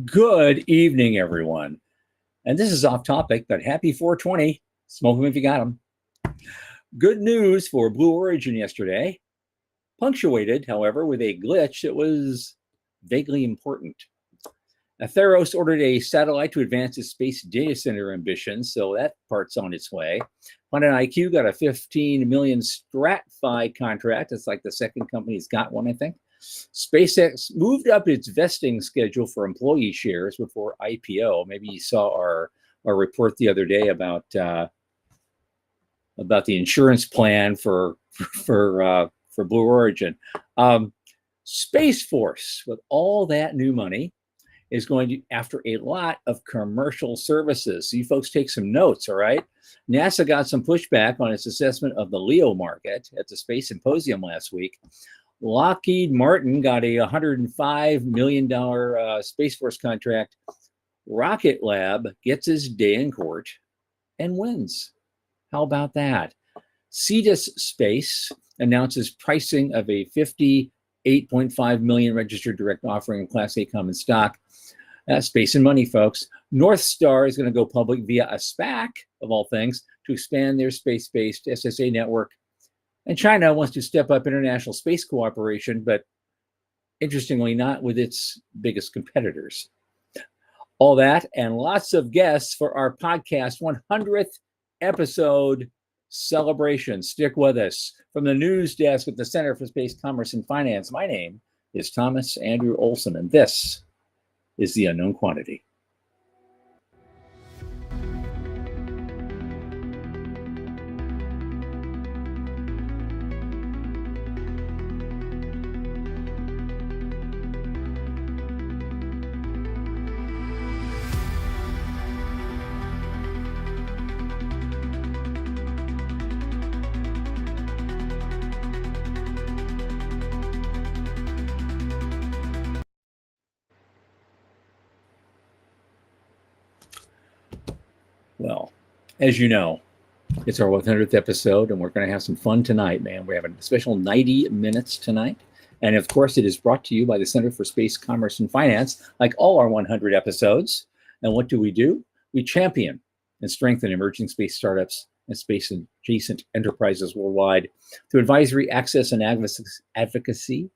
Good evening, everyone. And this is off topic, but happy 420. Smoke them if you got them. Good news for Blue Origin yesterday, punctuated, however, with a glitch that was vaguely important. Theros ordered a satellite to advance its space data center ambitions, so that part's on its way. Planet IQ got a 15 million StratFi contract. It's like the second company's got one, I think. SpaceX moved up its vesting schedule for employee shares before IPO. Maybe you saw our report the other day about the insurance plan for Blue Origin. Space Force, with all that new money, is going to after a lot of commercial services. So you folks take some notes, all right? NASA got some pushback on its assessment of the LEO market at the Space Symposium last week. Lockheed Martin got a $105 million Space Force contract. Rocket Lab gets his day in court and wins. How about that? Cetus Space announces pricing of a 58.5 million registered direct offering of Class A common stock. That's space and money, folks. North Star is going to go public via a SPAC, of all things, to expand their space-based SSA network. And China wants to step up international space cooperation, but interestingly, not with its biggest competitors. All that and lots of guests for our podcast 100th episode celebration. Stick with us. From the news desk at the Center for Space Commerce and Finance, my name is Thomas Andrew Olson, and this is The Unknown Quantity. Well, as you know, it's our 100th episode, and we're going to have some fun tonight, man. We're having a special 90 minutes tonight. And of course, it is brought to you by the Center for Space Commerce and Finance, like all our 100 episodes. And what do? We champion and strengthen emerging space startups and space adjacent enterprises worldwide through advisory, access, and advocacy.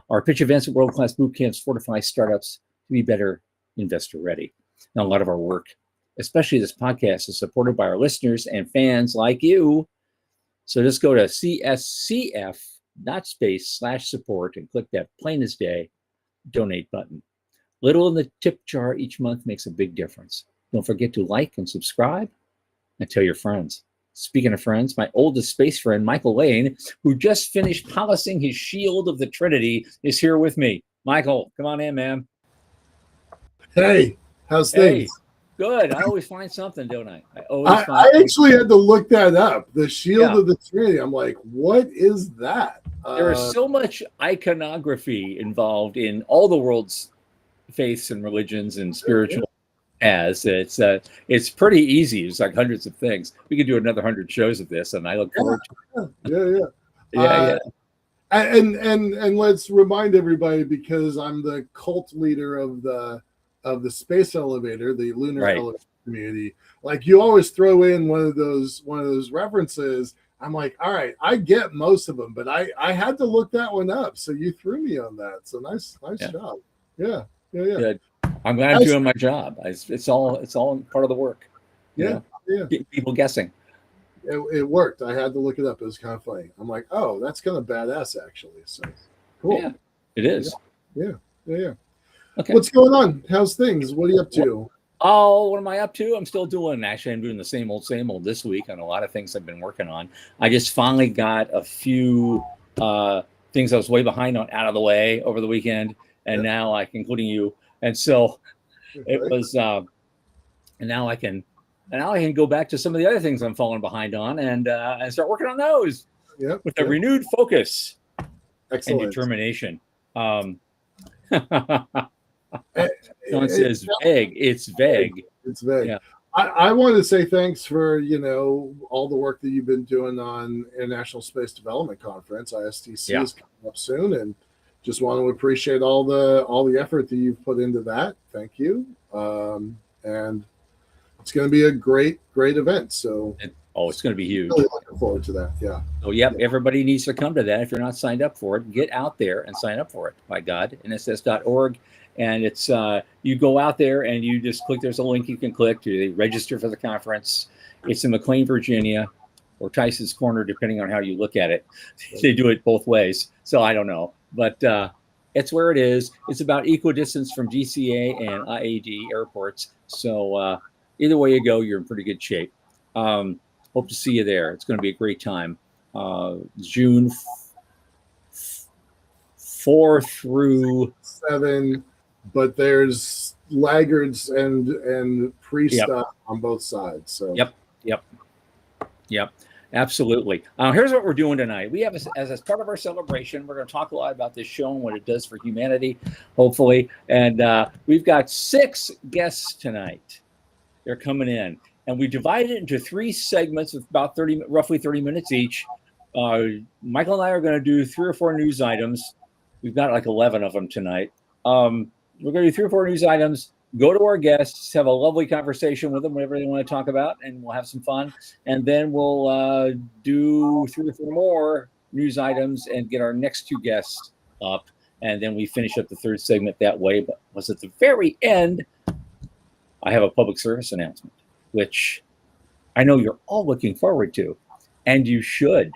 Our pitch events at world-class boot camps fortify startups to be better investor ready. Now, a lot of our work, especially this podcast, is supported by our listeners and fans like you. So just go to cscf.space/support and click that plain as day donate button. Little in the tip jar each month makes a big difference. Don't forget to like and subscribe and tell your friends. Speaking of friends, my oldest space friend, Michael Lane, who just finished polishing his shield of the Trinity, is here with me. Michael, come on in, man. Hey, how's things? Hey. Good. I always find something, don't I? I actually had to look that up. The Shield of the Trinity. I'm like, what is that? There is so much iconography involved in all the world's faiths and religions and spiritual paths. It's pretty easy. It's like hundreds of things. We could do another 100 shows of this, and I look forward to it. Yeah. And let's remind everybody, because I'm the cult leader of the space elevator, the lunar elevator community. Like, you always throw in one of those references. I'm like, all right, I get most of them, but I had to look that one up. So you threw me on that. So nice job. Yeah. Good. I'm glad I'm doing my job. It's all part of the work. Yeah. Get people guessing. It worked. I had to look it up. It was kind of funny. I'm like, oh, that's kind of badass, actually. So cool. Yeah, it is. Yeah. Okay. What's going on? How's things? What are you up to? What am I up to? I'm doing the same old this week on a lot of things I've been working on. I just finally got a few things I was way behind on out of the way over the weekend, and now including you. And so it was, and now I can go back to some of the other things I'm falling behind on and start working on those with a renewed focus and determination. Someone says vague. It's vague. It's vague. Yeah. I want to say thanks for, all the work that you've been doing on International Space Development Conference. ISTC is coming up soon. And, just want to appreciate all the effort that you've put into that. Thank you. And it's going to be a great event. So it's going to be huge. Really looking forward to that. Yeah. So everybody needs to come to that. If you're not signed up for it, get out there and sign up for it. By God, nss.org. And it's you go out there and you just click. There's a link you can click to register for the conference. It's in McLean, Virginia, or Tyson's Corner, depending on how you look at it. They do it both ways, so I don't know. But it's where it is. It's about equidistance from GCA and IAD airports. So either way you go, you're in pretty good shape. Hope to see you there. It's going to be a great time. June 4 through 7. But there's laggards and pre-stuff on both sides. So Yep, absolutely. Here's what we're doing tonight. We have, as part of our celebration, we're going to talk a lot about this show and what it does for humanity, hopefully. And we've got 6 guests tonight. They're coming in, and we divided it into 3 segments of about roughly 30 minutes each. Michael and I are going to do 3 or 4 news items. We've got like 11 of them tonight. We're going to do 3 or 4 news items, go to our guests, have a lovely conversation with them, whatever they want to talk about, and we'll have some fun. And then we'll do 3 or 4 more news items and get our next 2 guests up. And then we finish up the 3rd segment that way. But at the very end, I have a public service announcement, which I know you're all looking forward to. And you should.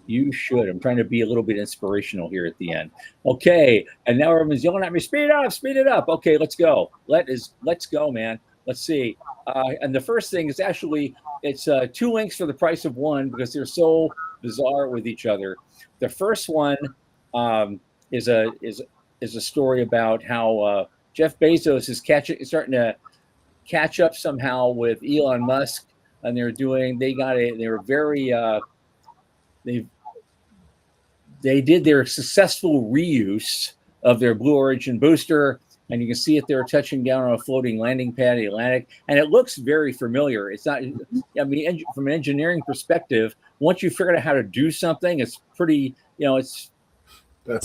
You should. I'm trying to be a little bit inspirational here at the end. Okay. And now everyone's yelling at me, speed it up. Okay, let's go. Let's go, man. Let's see. And the first thing is actually, it's 2 links for the price of 1 because they're so bizarre with each other. The first one is a story about how Jeff Bezos is starting to catch up somehow with Elon Musk, and they did their successful reuse of their Blue Origin booster, and you can see it there touching down on a floating landing pad in the Atlantic, and it looks very familiar. It's not, I mean, from an engineering perspective, once you figure out how to do something, it's pretty, that's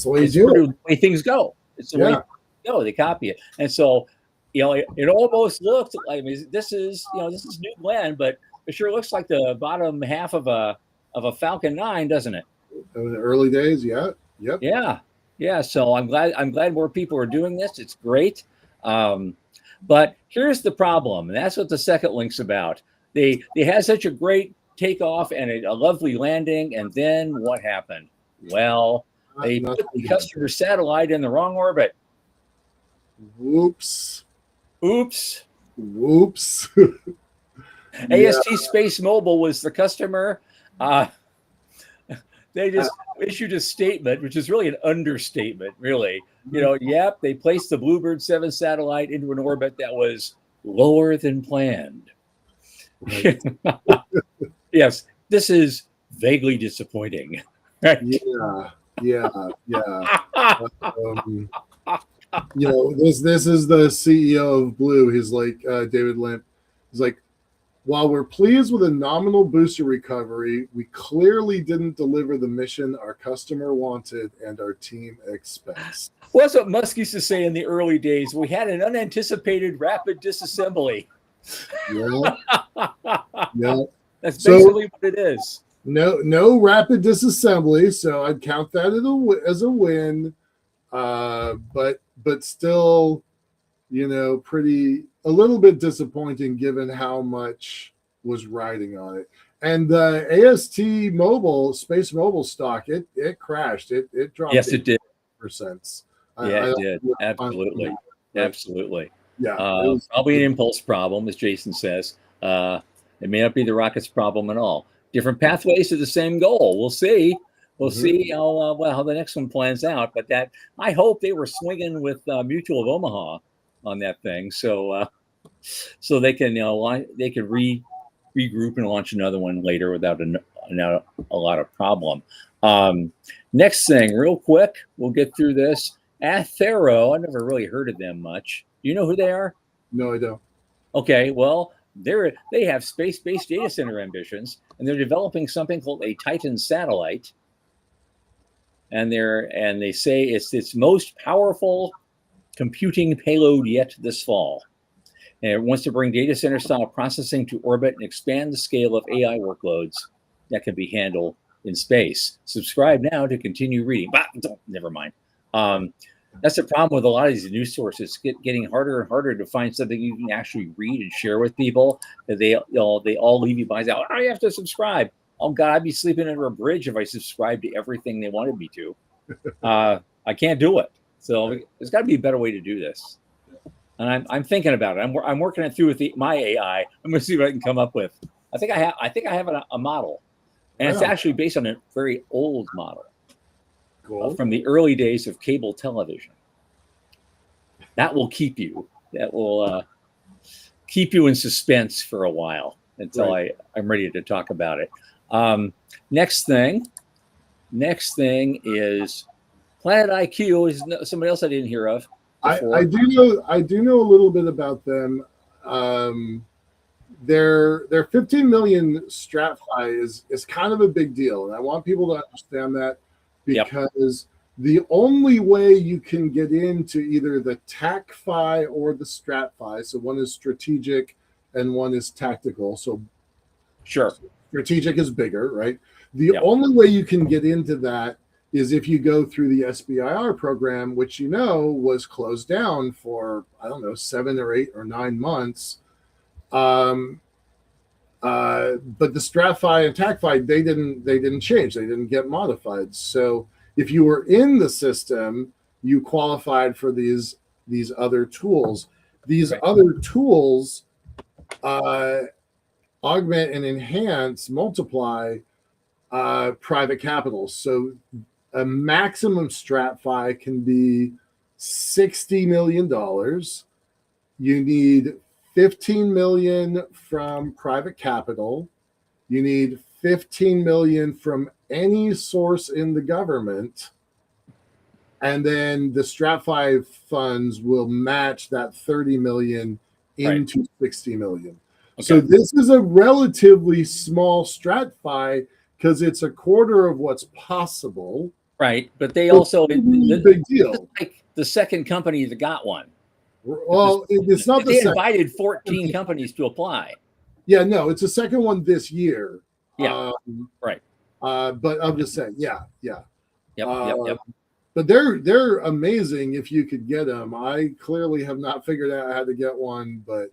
the way you do it. The way things go. It's the way they go. They copy it, and so it almost looked like, I mean, this is New Glenn, but it sure looks like the bottom half of a Falcon 9, doesn't it? In the early days, yep. Yeah. So I'm glad more people are doing this. It's great. But here's the problem, and that's what the second link's about. They had such a great takeoff and a lovely landing, and then what happened? Well, they put the customer satellite in the wrong orbit. Whoops. AST Space Mobile was the customer. They just issued a statement, which is really an understatement, really. They placed the Bluebird 7 satellite into an orbit that was lower than planned. Right. Yes, this is vaguely disappointing. Right? Yeah. This is the CEO of Blue. He's like, David Limp. He's like, while we're pleased with a nominal booster recovery, we clearly didn't deliver the mission our customer wanted and our team expects. Well, that's what Musk used to say in the early days. We had an unanticipated rapid disassembly. Yeah. That's basically what it is. No rapid disassembly, so I'd count that as a win. But still, a little bit disappointing given how much was riding on it. And the AST Mobile, Space Mobile stock, it crashed. It dropped. Yes, it did. %. It did. Absolutely. Absolutely. Yeah. Probably an impulse problem, as Jason says. It may not be the rocket's problem at all. Different pathways to the same goal. We'll see. We'll see how the next one plans out. But I hope they were swinging with Mutual of Omaha on that thing, so they can regroup and launch another one later without a lot of problem. Next thing, real quick, we'll get through this. Athero, I never really heard of them much. Do you know who they are? No, I don't. Okay, well, they have space-based data center ambitions, and they're developing something called a Titan satellite. and they say it's its most powerful computing payload yet this fall. And it wants to bring data center style processing to orbit and expand the scale of AI workloads that can be handled in space. Subscribe now to continue reading. But never mind. That's the problem with a lot of these news sources. Getting harder and harder to find something you can actually read and share with people. That they all leave you by out. Oh, you have to subscribe. Oh God, I'd be sleeping under a bridge if I subscribed to everything they wanted me to. I can't do it. So there's got to be a better way to do this. And I'm thinking about it. I'm working it through with my AI. I'm going to see what I can come up with. I think I have a model, and it's actually based on a very old model. Cool. From the early days of cable television. That will keep you. That will keep you in suspense for a while until I'm ready to talk about it. Next thing is Planet IQ is somebody else I didn't hear of. I do know a little bit about them. Their 15 million StratFi is kind of a big deal, and I want people to understand that. Because the only way you can get into either the TACFi or the StratFi, so one is strategic and one is tactical. So sure, strategic is bigger, right? The only way you can get into that is if you go through the SBIR program, which was closed down for 7 or 8 or 9 months. But the StratFi and TACFi, they didn't change. They didn't get modified. So if you were in the system, you qualified for these other tools. These other tools augment and enhance, multiply private capital. So a maximum StratFi can be $60 million. You need 15 million from private capital. You need 15 million from any source in the government. And then the StratFi funds will match that 30 million into 60 million. Okay. So this is a relatively small StratFi because it's a quarter of what's possible. Right. But they also, big deal. Like the second company that got one. Well, it's not they invited 14 companies to apply. Yeah, no, it's the second one this year. Yeah, but I'm just saying, Yep. But they're amazing if you could get them. I clearly have not figured out how to get one, but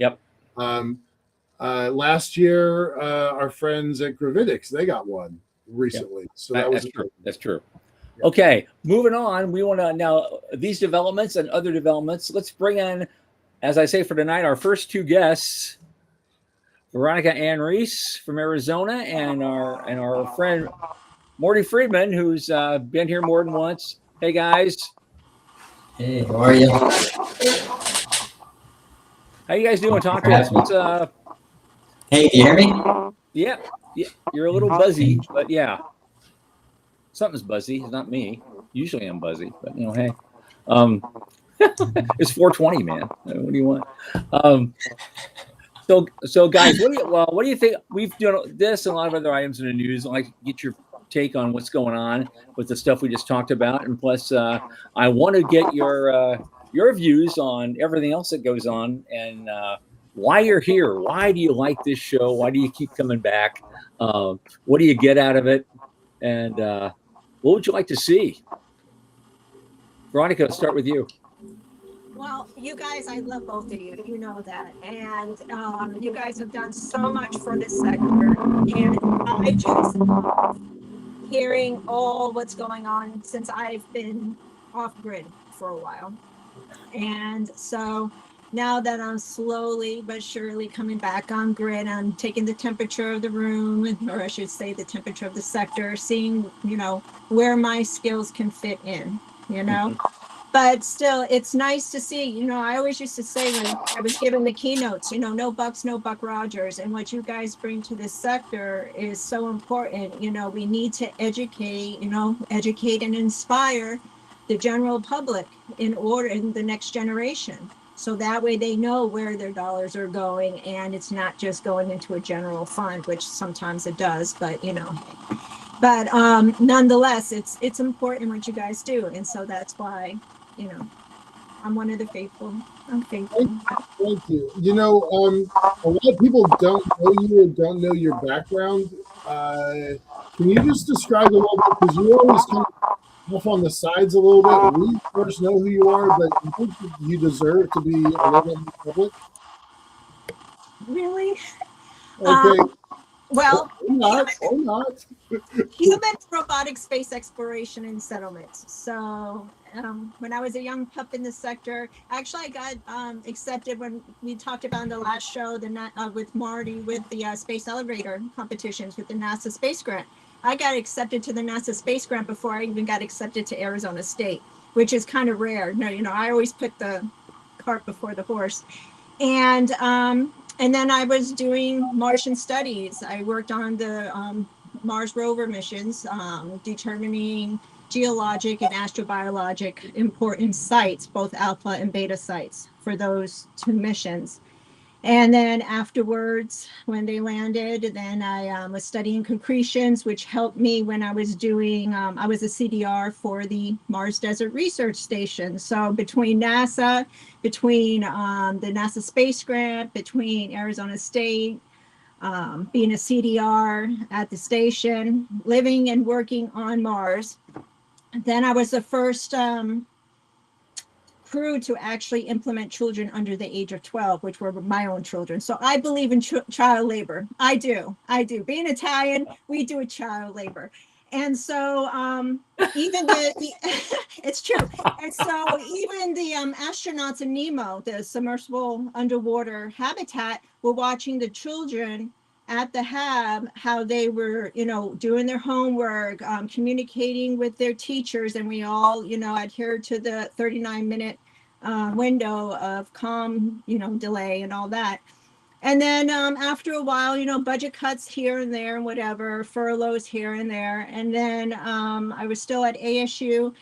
last year our friends at Gravitics, they got one recently. So that's true. That's true. Okay, moving on. We want to now these developments and other developments. Let's bring in, as I say for tonight, our first two guests, Veronica Ann Reese from Arizona, and our friend Morty Friedman, who's been here more than once. Hey guys. Hey, how are you? How you guys doing? Talk to us. What's Hey, do you hear me? Yeah, you're a little buzzy, but yeah. Something's buzzy. It's not me. Usually I'm buzzy, but hey. It's 4:20, man. What do you want? So guys, what do you think? We've done this and a lot of other items in the news. I'd like to get your take on what's going on with the stuff we just talked about, and plus, I want to get your views on everything else that goes on and why you're here. Why do you like this show? Why do you keep coming back? What do you get out of it? And what would you like to see? Veronica, let's start with you. Well, you guys, I love both of you. You know that. And you guys have done so much for this sector. And I just hearing all what's going on since I've been off grid for a while. And so now that I'm slowly but surely coming back on grid, I'm taking the temperature of the room, or I should say the temperature of the sector, seeing, where my skills can fit in, But still, it's nice to see, I always used to say when I was giving the keynotes, no bucks, no Buck Rogers. And what you guys bring to this sector is so important. We need to educate and inspire the general public in the next generation. So that way they know where their dollars are going, and it's not just going into a general fund, which sometimes it does, but but nonetheless, it's important what you guys do, and so that's why, you know, I'm one of the faithful. I'm faithful. Thank you. You know, a lot of people don't know you or don't know your background. Can you just describe a little bit, because you're always kind of off on the sides a little bit. We of course know who you are, but I think you deserve to be a little bit more public. Really? Okay. Well, Or not. human robotic space exploration and settlements. So when I was a young pup in the sector, actually I got accepted when we talked about in the last show with Marty with the space elevator competitions with the NASA space grant. I got accepted to the NASA space grant before I even got accepted to Arizona State, which is kind of rare. No, you know, I always put the cart before the horse. And then I was doing Martian studies. I worked on the Mars rover missions, determining geologic and astrobiologic important sites, both alpha and beta sites for those two missions. And then afterwards, when they landed, then I was studying concretions, which helped me when I was doing, I was a CDR for the Mars Desert Research Station. So between NASA, between the NASA Space Grant, between Arizona State, being a CDR at the station, living and working on Mars. Then I was the first crew to actually implement children under the age of 12, which were my own children. So I believe in child labor. I do. Being Italian, we do a child labor. And so even it's true. And so even the astronauts in Nemo, the submersible underwater habitat, were watching the children at the hab, how they were, you know, doing their homework, communicating with their teachers, and we all, you know, adhered to the 39-minute window of calm, you know, delay and all that. And then after a while, you know, budget cuts here and there and whatever, furloughs here and there. And then I was still at ASU.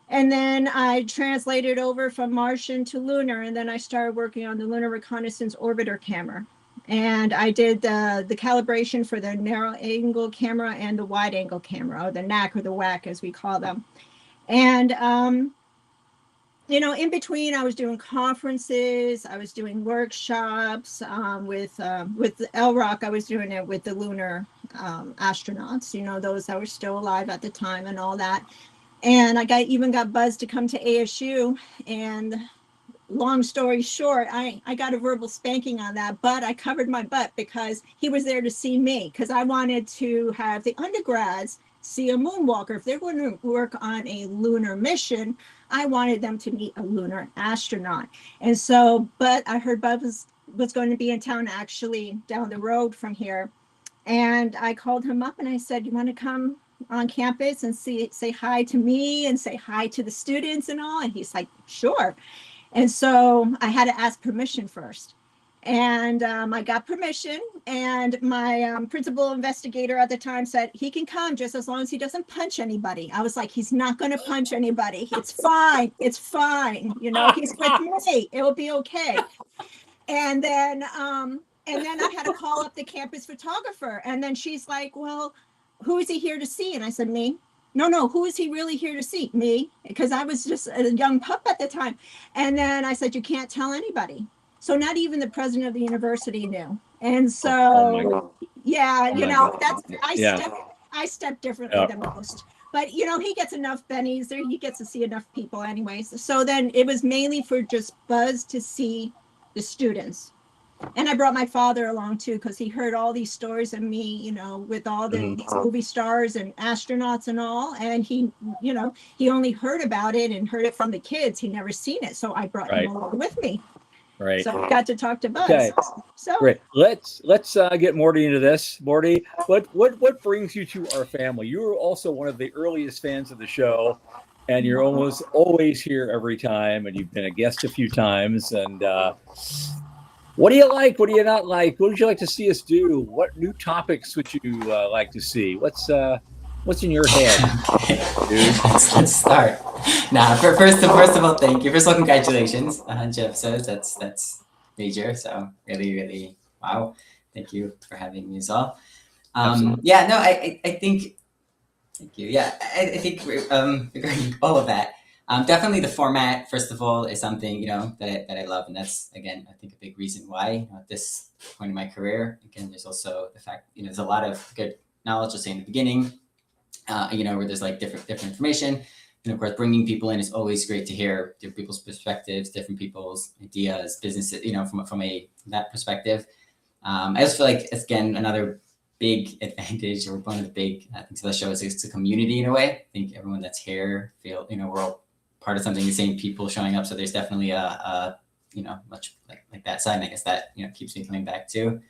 And then I translated over from Martian to lunar. And then I started working on the Lunar Reconnaissance Orbiter camera. And I did the calibration for the narrow angle camera and the wide angle camera, or the NAC or the WAC as we call them. And you know, in between, I was doing conferences, I was doing workshops with LROC. I was doing it with the lunar astronauts, you know, those that were still alive at the time and all that. And I even got buzzed to come to ASU. And long story short, I got a verbal spanking on that, but I covered my butt because he was there to see me, because I wanted to have the undergrads see a moonwalker. If they're going to work on a lunar mission, I wanted them to meet a lunar astronaut. And so, but I heard Bub was going to be in town, actually down the road from here. And I called him up and I said, you want to come on campus and say hi to me and say hi to the students and all? And he's like, sure. And so I had to ask permission first. And I got permission, and my principal investigator at the time said he can come just as long as he doesn't punch anybody. I was like, he's not going to punch anybody. It's fine. It's fine. You know, he's with me. It will be okay. And then I had to call up the campus photographer. And then she's like, well, who is he here to see? And I said, me. No, who is he really here to see? Me, because I was just a young pup at the time. And then I said, you can't tell anybody. So not even the president of the university knew. And so, yeah, you know, that's, I step differently than most. But, you know, he gets enough bennies there. He gets to see enough people anyways. So then it was mainly for just buzz to see the students. And I brought my father along too, because he heard all these stories of me, you know, with all the these movie stars and astronauts and all. And he, you know, he only heard about it and heard it from the kids. He never seen it. So I brought him along with me. Right. So I got to talk to Buzz. Okay. So great. Let's get Morty into this. Morty, what brings you to our family? You were also one of the earliest fans of the show, and you're almost always here every time, and you've been a guest a few times. And what do you like? What do you not like? What would you like to see us do? What new topics would you like to see? What's in your head? Okay, let's start. Now, first of all, thank you. First of all, congratulations on 100 episodes. That's major. So really, wow. Thank you for having me as well. Yeah, no, I think Thank you. Yeah, I think regarding all of that, definitely the format, first of all, is something, that I love. And that's, again, I think a big reason why, at this point in my career, again, there's also the fact, there's a lot of good knowledge, let's say in the beginning, where there's like different information. And of course, bringing people in is always great to hear different people's perspectives, different people's ideas, businesses, from that perspective. I just feel like, again, another big advantage, or one of the big things of the show, is it's a community in a way. I think everyone that's here feel, we're all part of something, the same people showing up. So there's definitely a much like that side. And I guess that, keeps me coming back to.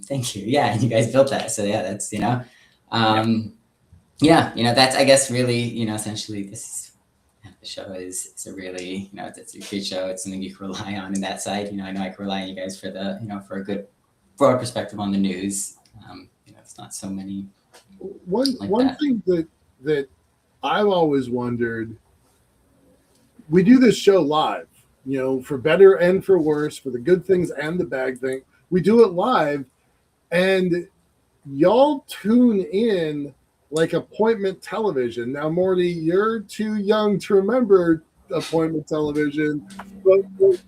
Thank you. Yeah. And you guys built that. So yeah, that's, that's, I guess, really, essentially this is, the show is a really, it's a great show. It's something you can rely on in that side. I know I can rely on you guys for the, for a good broad perspective on the news. It's not so many. One thing that I've always wondered, we do this show live, for better and for worse, for the good things and the bad thing. We do it live, and y'all tune in like appointment television. Now, Morty, you're too young to remember appointment television, but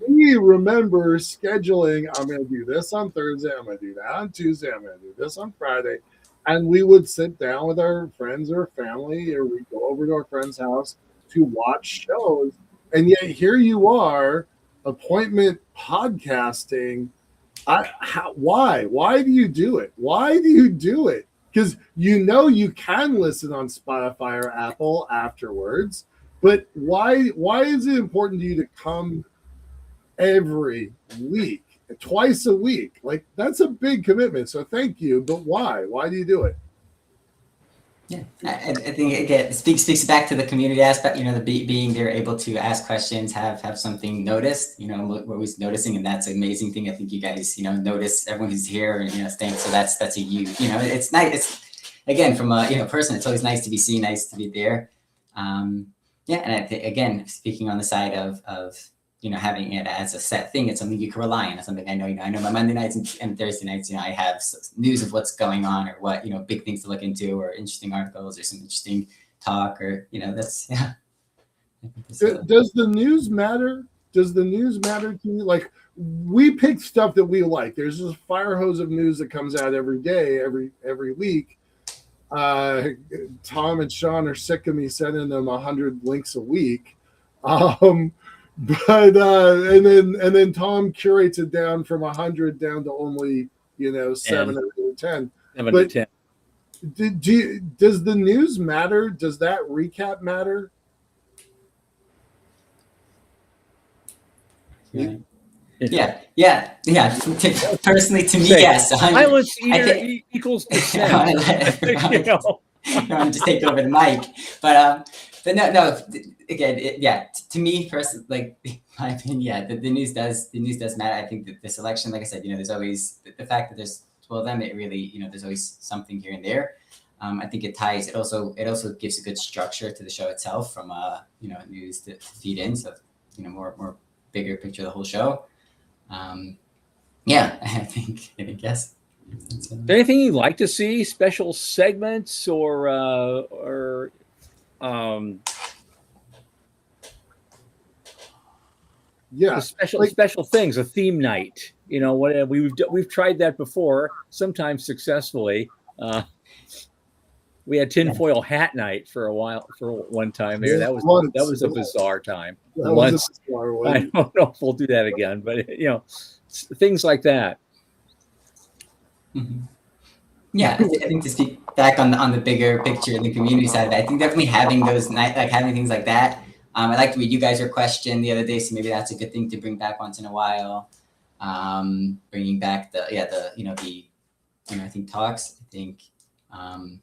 we remember scheduling. I'm going to do this on Thursday. I'm going to do that on Tuesday. I'm going to do this on Friday. And we would sit down with our friends or family, or we'd go over to our friend's house to watch shows. And yet here you are, appointment podcasting. Why? Why do you do it? Why do you do it? Because you can listen on Spotify or Apple afterwards. But why is it important to you to come every week, twice a week? Like, that's a big commitment. So thank you. But why? Why do you do it? Yeah, I think again speaks back to the community aspect. Being there, able to ask questions, have something noticed. We're always noticing, and that's an amazing thing. I think you guys, notice everyone who's here, and thanks. So that's a huge. It's nice. It's, again, from a person, it's always nice to be seen, nice to be there. And I think, again, speaking on the side of having it as a set thing, it's something you can rely on. It's something I know my Monday nights and Thursday nights, I have news of what's going on, or what, big things to look into, or interesting articles, or some interesting talk, or, that's, yeah. Does the news matter? Does the news matter to you? Like, we pick stuff that we like. There's this fire hose of news that comes out every day, every week. Tom and Sean are sick of me sending them 100 links a week. But and then Tom curates it down from 100 down to only 7 or 10. 7 to 10. Does the news matter? Does that recap matter? Yeah. Personally, to me, yes. Silence equals dissent. I'm just taking over the mic, but no. Again, to me, first, like, my opinion, the news does matter. I think that the selection, like I said, there's always the fact that there's 12 of them. It really, there's always something here and there. I think it ties. It also gives a good structure to the show itself, from news to feed in. So more bigger picture of the whole show. I think yes. Is there anything you'd like to see? Special segments or special things, a theme night. What we've tried that before, sometimes successfully. We had tinfoil hat night for one time there. That was a bizarre time. I don't know if we'll do that again, but things like that. Mm-hmm. Yeah, I think to speak back on the bigger picture and the community side of it, I think definitely having those having things like that. I like to read you guys your question the other day, so maybe that's a good thing to bring back once in a while. Bringing back the I think talks. I think I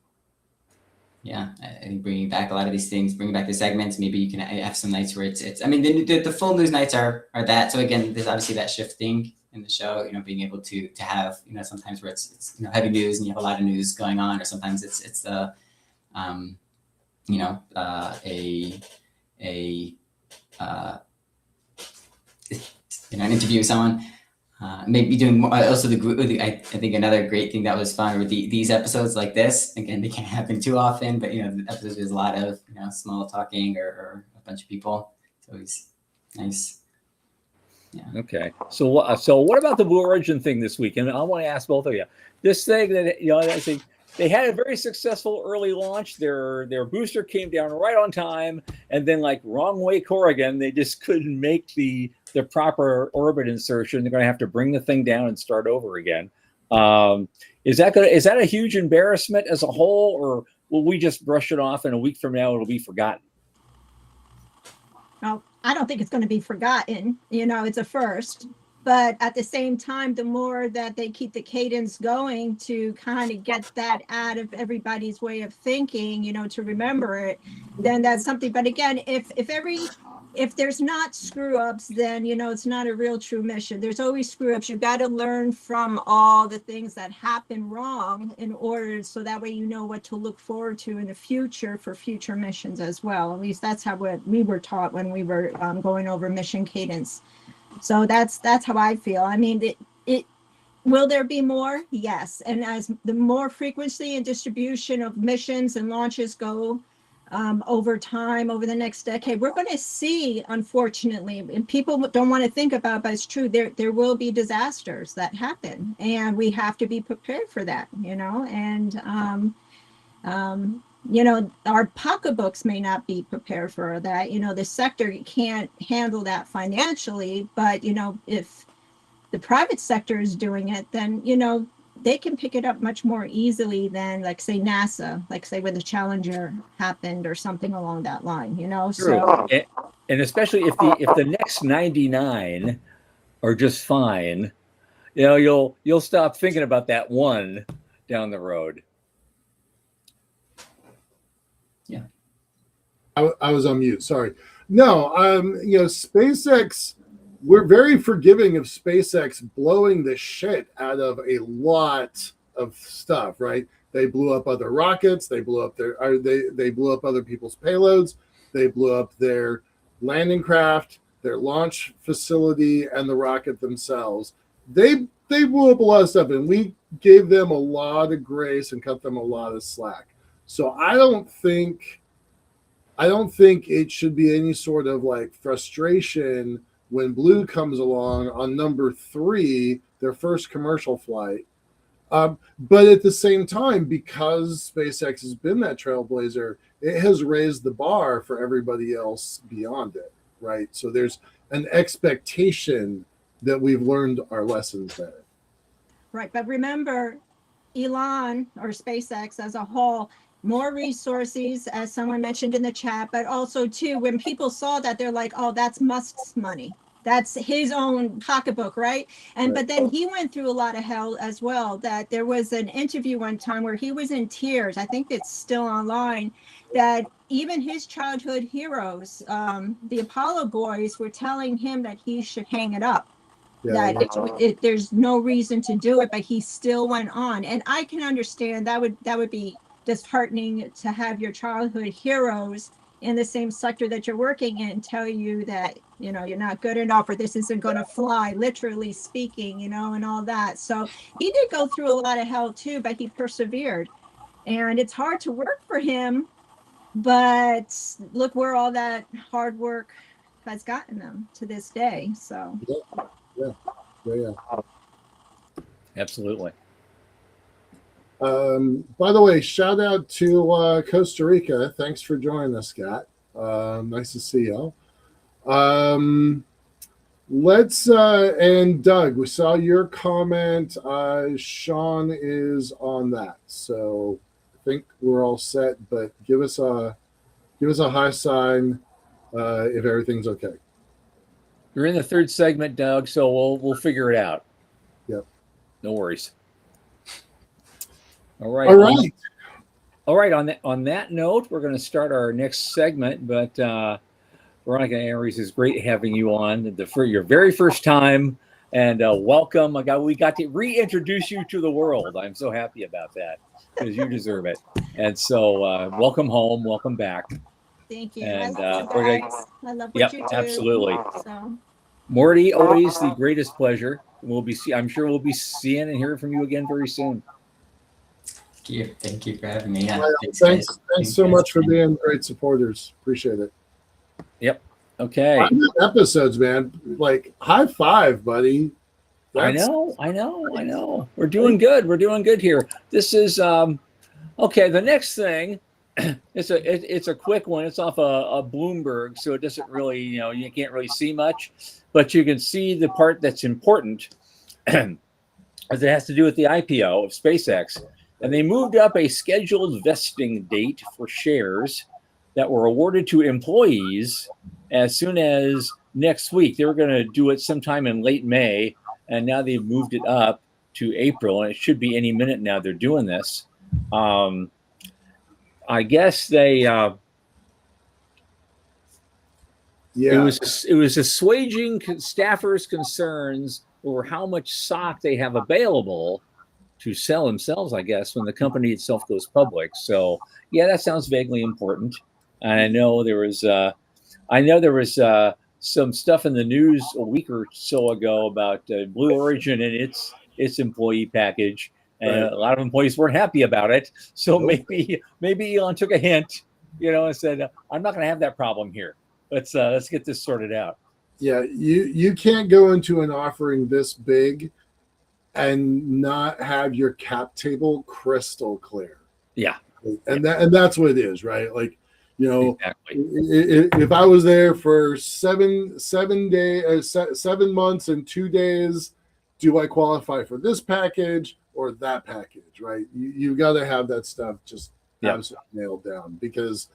think bringing back a lot of these things, bringing back the segments. Maybe you can have some nights where it's. I mean, the full news nights are that. So again, there's obviously that shifting in the show. Being able to have sometimes where it's heavy news and you have a lot of news going on, or sometimes it's an interview with someone. maybe doing more, also the group. I think another great thing that was fun were these episodes like this. Again, they can't happen too often, but the episodes there's a lot of small talking or a bunch of people. It's always nice. Yeah. Okay. So what about the Blue Origin thing this week? And I want to ask both of you. This thing that they had a very successful early launch. Their booster came down right on time, and then like wrong way Corrigan, they just couldn't make the proper orbit insertion. They're going to have to bring the thing down and start over again. Is that a huge embarrassment as a whole, or will we just brush it off and a week from now it'll be forgotten? Well, I don't think it's going to be forgotten. It's a first. But at the same time, the more that they keep the cadence going to kind of get that out of everybody's way of thinking, to remember it, then that's something. But again, if there's not screw ups, then, it's not a real true mission. There's always screw ups. You got to learn from all the things that happen wrong in order so that way you know what to look forward to in the future for future missions as well. At least that's how we were taught when we were going over mission cadence. So that's how I feel. I mean, it will there be more? Yes. And as the more frequency and distribution of missions and launches go over time, over the next decade, we're going to see, unfortunately, and people don't want to think about, but it's true, there will be disasters that happen, and we have to be prepared for that, and our pocketbooks may not be prepared for that. The sector can't handle that financially, but, if the private sector is doing it, then, they can pick it up much more easily than, like, say, NASA, like, say, when the Challenger happened or something along that line, True. So. And especially if the next 99 are just fine, you'll stop thinking about that one down the road. Yeah. I was on mute. Sorry. No, SpaceX, we're very forgiving of SpaceX blowing the shit out of a lot of stuff, right? They blew up other rockets. They blew up they blew up other people's payloads. They blew up their landing craft, their launch facility, and the rocket themselves. They blew up a lot of stuff, and we gave them a lot of grace and cut them a lot of slack. So I don't think it should be any sort of like frustration when Blue comes along on number 3, their first commercial flight. But at the same time, because SpaceX has been that trailblazer, it has raised the bar for everybody else beyond it, right? So there's an expectation that we've learned our lessons there. Right, but remember, Elon or SpaceX as a whole, more resources, as someone mentioned in the chat, but also too, when people saw that, they're like, oh, that's Musk's money. That's his own pocketbook, right? But then he went through a lot of hell as well. That there was an interview one time where he was in tears. I think it's still online. That even his childhood heroes, the Apollo boys, were telling him that he should hang it up. Yeah, that there's no reason to do it, but he still went on. And I can understand that would be disheartening to have your childhood heroes in the same sector that you're working in tell you that you're not good enough, or this isn't going to fly, literally speaking, and all that. So he did go through a lot of hell too, but he persevered, and it's hard to work for him, but look where all that hard work has gotten them to this day. So Yeah. Absolutely. By the way, shout out to Costa Rica. Thanks for joining us, Scott. Nice to see y'all. Let's and Doug, we saw your comment. Sean is on that, so I think we're all set. But give us a high sign if everything's okay. You're in the third segment, Doug, so we'll figure it out. Yep. No worries. All right. All right. On that note, we're going to start our next segment. But Veronica Aries, is great having you on for your very first time, and welcome. We got to reintroduce you to the world. I'm so happy about that because you deserve it. And so, welcome home. Welcome back. Thank you. And I love what you do. Absolutely. So. Morty, always the greatest pleasure. I'm sure we'll be seeing and hearing from you again very soon. Thank you for having me. Yeah, Well, thanks thanks so much for being great supporters. Appreciate it. Yep. Okay. 100 episodes, man. Like, high five, buddy. I know. We're doing good. We're doing good here. This is okay. The next thing, it's a quick one. It's off a Bloomberg, so it doesn't really, you can't really see much, but you can see the part that's important, as it has to do with the IPO of SpaceX. And they moved up a scheduled vesting date for shares that were awarded to employees as soon as next week. They were going to do it sometime in late May, and now they've moved it up to April, and it should be any minute now they're doing this. I guess they it was assuaging staffers' concerns over how much stock they have available to sell themselves, I guess, when the company itself goes public. So yeah, that sounds vaguely important. And I know there was some stuff in the news a week or so ago about Blue Origin and its employee package, and a lot of employees weren't happy about it. So maybe Elon took a hint, and said, "I'm not going to have that problem here. Let's get this sorted out." Yeah, you can't go into an offering this big and not have your cap table crystal clear. Yeah, and that's what it is, right? Like, exactly. If I was there for 7 months and 2 days, do I qualify for this package or that package, right? You got to have that stuff just absolutely nailed down, because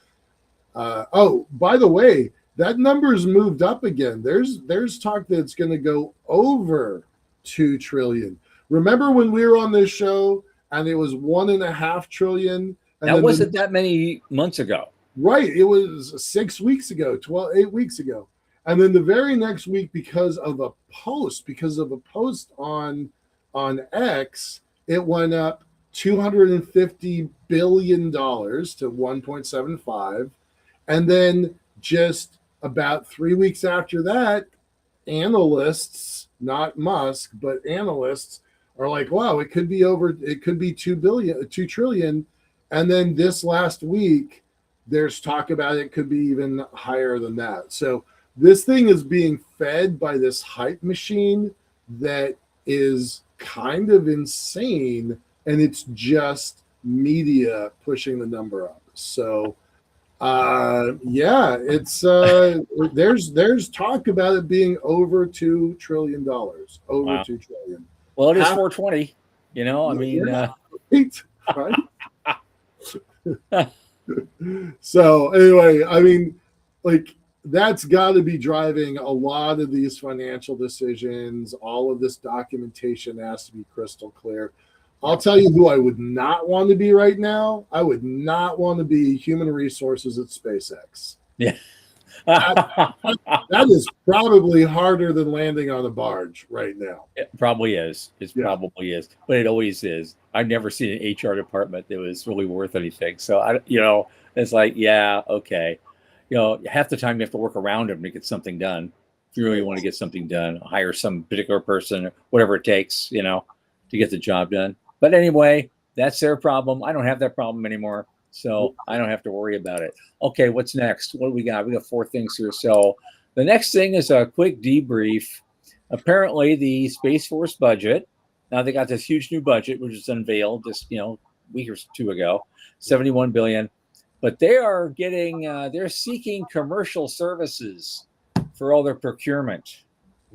by the way, that number's moved up again. There's talk that it's going to go over 2 trillion. Remember when we were on this show and it was 1.5 trillion? And that wasn't that many months ago. Right. It was 6 weeks ago, 8 weeks ago. And then the very next week, because of a post on X, it went up $250 billion to 1.75. And then just about 3 weeks after that, analysts, not Musk, but analysts are like, wow, it could be 2 trillion. And then this last week, there's talk about it could be even higher than that. So this thing is being fed by this hype machine that is kind of insane, and it's just media pushing the number up. So it's there's talk about it being over $2 trillion, over 2 trillion. Well, it is 420. Right. So anyway, I mean, like, that's got to be driving a lot of these financial decisions. All of this documentation has to be crystal clear. I'll tell you who I would not want to be right now. I would not want to be human resources at SpaceX. Yeah. That is probably harder than landing on a barge right now. It probably is. Probably is, but it always is. I've never seen an HR department that was really worth anything. So it's like, yeah, okay. Half the time you have to work around them to get something done. If you really want to get something done, hire some particular person or whatever it takes, to get the job done. But anyway, that's their problem. I don't have that problem anymore, so I don't have to worry about it. Okay, what's next? What do we got? We got 4 things here. So the next thing is a quick debrief. Apparently, the Space Force budget. Now they got this huge new budget, which was unveiled just week or 2 ago, $71 billion. But they are getting they're seeking commercial services for all their procurement.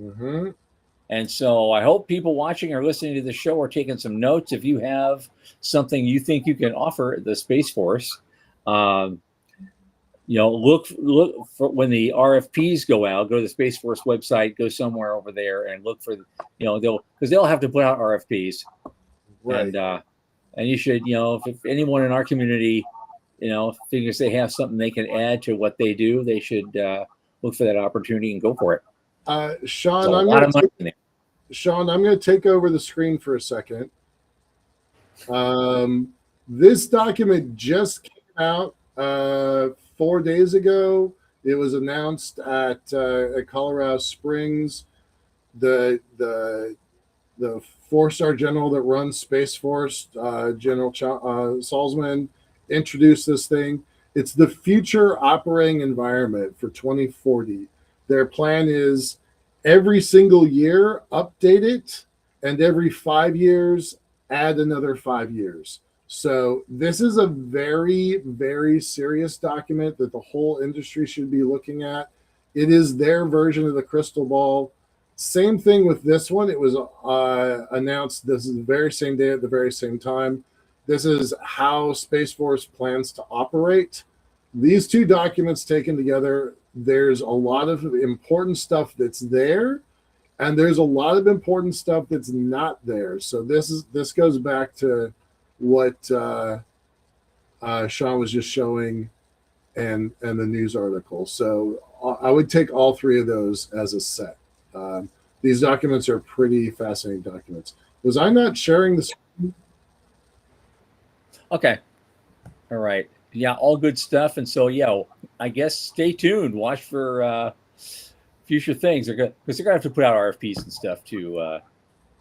Mm-hmm. And so I hope people watching or listening to the show are taking some notes. If you have something you think you can offer the Space Force, look for when the RFPs go out. Go to the Space Force website, go somewhere over there, and look for they'll have to put out RFPs, right? And you should if anyone in our community figures they have something they can add to what they do, they should look for that opportunity and go for it. Sean, I'm going to take over the screen for a second. This document just came out 4 days ago. It was announced at Colorado Springs. The the four-star general that runs Space Force, General Salzman, introduced this thing. It's the future operating environment for 2040. Their plan is every single year, update it, and every 5 years, add another 5 years. So this is a very, very serious document that the whole industry should be looking at. It is their version of the crystal ball. Same thing with this one. It was announced this is the very same day at the very same time. This is how Space Force plans to operate. These two documents taken together, there's a lot of important stuff that's there, and there's a lot of important stuff that's not there. So this goes back to what Sean was just showing and the news article. So I would take all three of those as a set. These documents are pretty fascinating documents. Was I not sharing the screen? Okay. All right. Yeah, all good stuff. And so, yeah, I guess stay tuned. Watch for future things. Because they're gonna have to put out RFPs and stuff to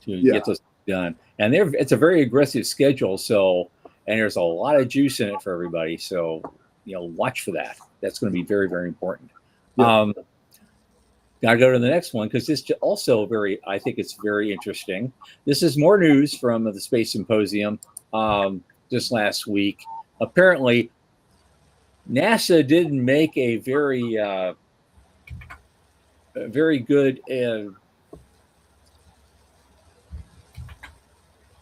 get those done. And it's a very aggressive schedule. So, and there's a lot of juice in it for everybody. So, watch for that. That's going to be very, very important. Yeah. Gotta go to the next one because this also I think it's very interesting. This is more news from the Space Symposium just last week. Apparently, NASA didn't make a very good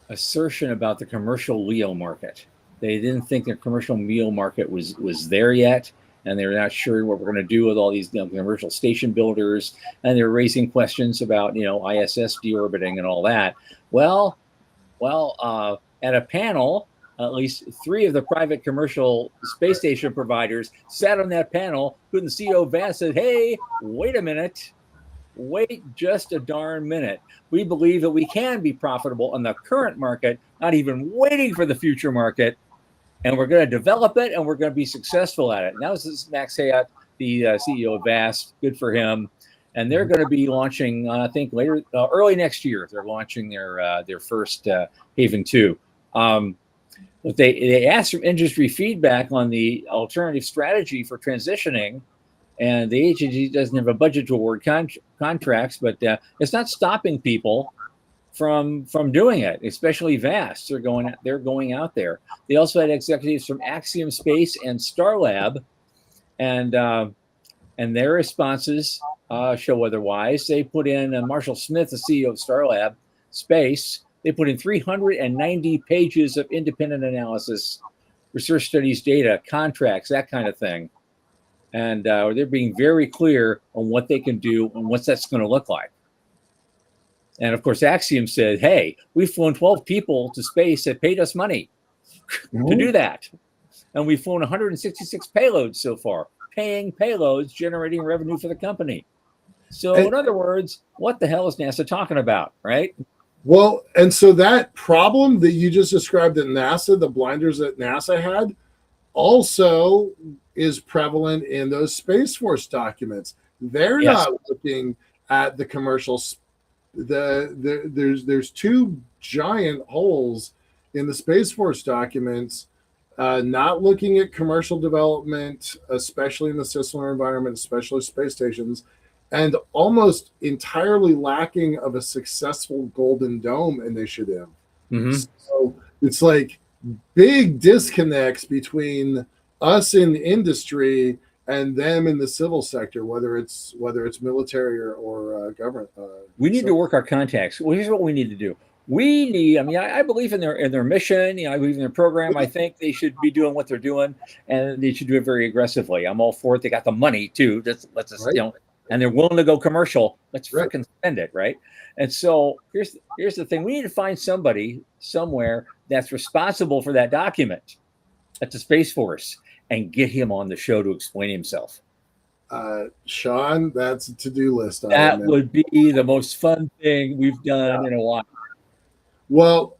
assertion about the commercial LEO market. They didn't think the commercial LEO market was there yet, and they're not sure what we're going to do with all these commercial station builders, and they're raising questions about ISS deorbiting and all that. Well, at a panel, at least 3 of the private commercial space station providers sat on that panel. Couldn't CEO Vance said, "Hey, wait a minute. Wait just a darn minute. We believe that we can be profitable in the current market, not even waiting for the future market. And we're going to develop it, and we're going to be successful at it." And that was Max Hayat, the CEO of VAST. Good for him. And they're going to be launching, I think, early next year. They're launching their first Haven 2. But they asked for industry feedback on the alternative strategy for transitioning. And the agency doesn't have a budget to award contracts, but it's not stopping people from doing it, especially VAST. They're going out there. They also had executives from Axiom Space and Starlab, and their responses show otherwise. They put in Marshall Smith, the CEO of Starlab Space. They put in 390 pages of independent analysis, research studies, data, contracts, that kind of thing. And they're being very clear on what they can do and what that's going to look like. And of course, Axiom said, "Hey, we've flown 12 people to space that paid us money to do that. And we've flown 166 payloads so far, paying payloads, generating revenue for the company." So in other words, what the hell is NASA talking about, right? Well, and so that problem that you just described at NASA, the blinders that NASA had, also is prevalent in those Space Force documents. They're not looking at the commercials. There's 2 giant holes in the Space Force documents, not looking at commercial development, especially in the cislunar environment, especially space stations, and almost entirely lacking of a successful Golden Dome initiative. Mm-hmm. So it's like big disconnects between us in industry and them in the civil sector, whether it's military or government. We need to work our contacts. Well, here's what we need to do. I believe in their mission. I believe in their program. I think they should be doing what they're doing, and they should do it very aggressively. I'm all for it. They got the money too. Let's Right. And they're willing to go commercial. Let's Right. freaking spend it, right? And so here's the thing: we need to find somebody somewhere that's responsible for that document at the Space Force and get him on the show to explain himself. Sean, that's a to-do list. That would be the most fun thing we've done in a while. Well,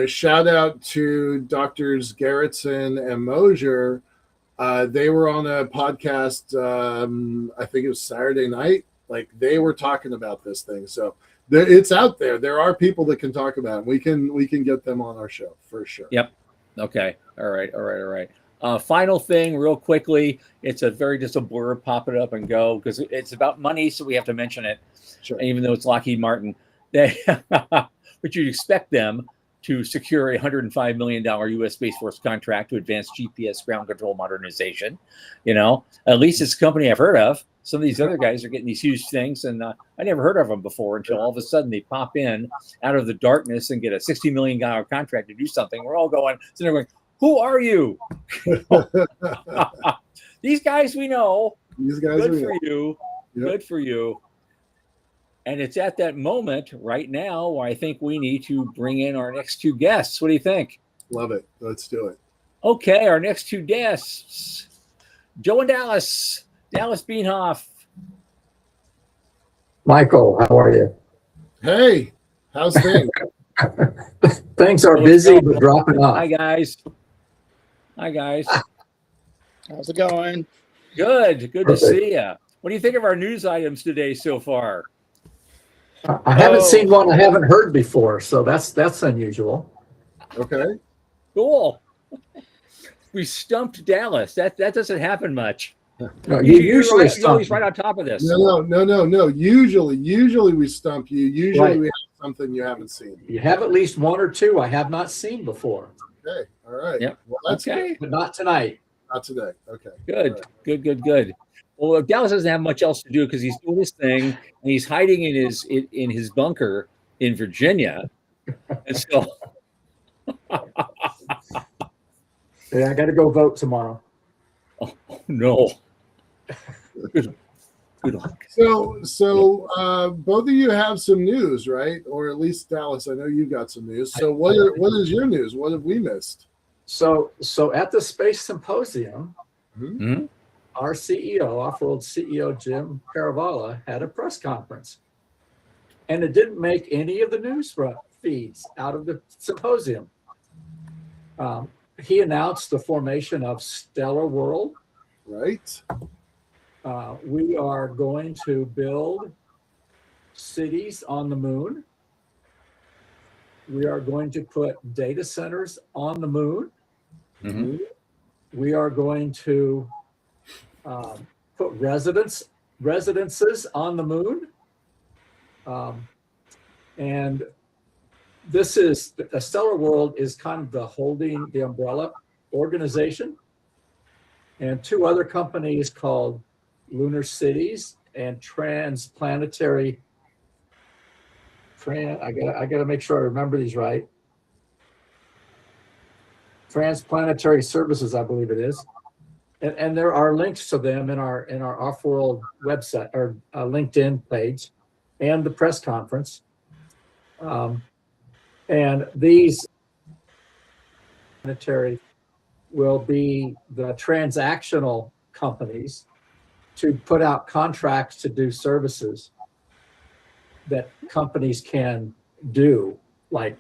shout out to Doctors Gerritsen and Mosier. They were on a podcast, I think it was Saturday night. Like, they were talking about this thing. So it's out there. There are people that can talk about it. We can get them on our show for sure. Yep. Okay. All right. Final thing, real quickly. It's just a blurb. Pop it up and go, because it's about money, so we have to mention it. Sure. Even though it's Lockheed Martin, but you'd expect them to secure a $105 million U.S. Space Force contract to advance GPS ground control modernization. At least it's a company I've heard of. Some of these other guys are getting these huge things, and I never heard of them before until all of a sudden they pop in out of the darkness and get a $60 million contract to do something. We're all going, so they're going, who are you? These guys we know. These guys good for you. Yep. Good for you. And it's at that moment right now where I think we need to bring in our next two guests. What do you think? Love it. Let's do it. Okay, our next two guests, Joe and Dallas. Dallas Beanhoff. Michael, how are you? Hey, how's things? Things are busy, but dropping off. Hi, guys. How's it going? Good to see you. What do you think of our news items today so far? I haven't seen one I haven't heard before, so that's unusual. Okay. Cool. We stumped Dallas. That doesn't happen much. No, you usually you're stump always me. right on top of this. No. Usually we stump you. Usually Right. we have something you haven't seen. You have at least one or two I have not seen before, Okay. All right. Yep. Well, that's Okay. good. but not tonight. Not today. Okay. Good. All right. Good. Well, Dallas doesn't have much else to do because he's doing his thing and he's hiding in his bunker in Virginia. And so Yeah, I got to go vote tomorrow. oh, no. Good luck. So both of you have some news, right? Or at least Dallas, I know you got some news. So what is your news? What have we missed? So at the Space Symposium, Hmm? our CEO, Off-World CEO Jim Caravala, had a press conference. And it didn't make any of the news feeds out of the symposium. He announced the formation of Stellar World. Right. We are going to build cities on the moon. We are going to put data centers on the moon. Mm-hmm. We are going to put residences on the moon. And this is, the Stellar World is kind of the umbrella organization. And two other companies called Lunar Cities and Transplanetary. I gotta make sure I remember these right. Transplanetary Services, I believe it is, and there are links to them in our Off-World website or LinkedIn page, and the press conference. And these planetary will be the transactional companies to put out contracts to do services that companies can do, like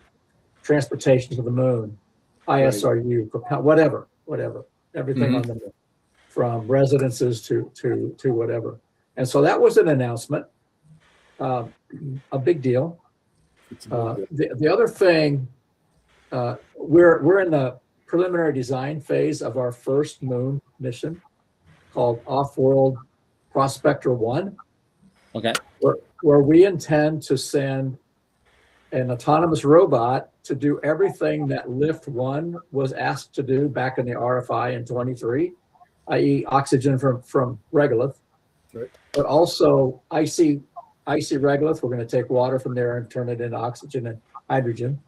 transportation to the moon, ISRU, whatever, everything on the moon, from residences to whatever. And so that was an announcement, a big deal. The other thing, we're in the preliminary design phase of our first moon mission called Off-World Prospector 1. Okay. Where we intend to send an autonomous robot to do everything that Lift 1 was asked to do back in the RFI in 23, i.e. oxygen from regolith, right. But also icy regolith. We're going to take water from there and turn it into oxygen and hydrogen,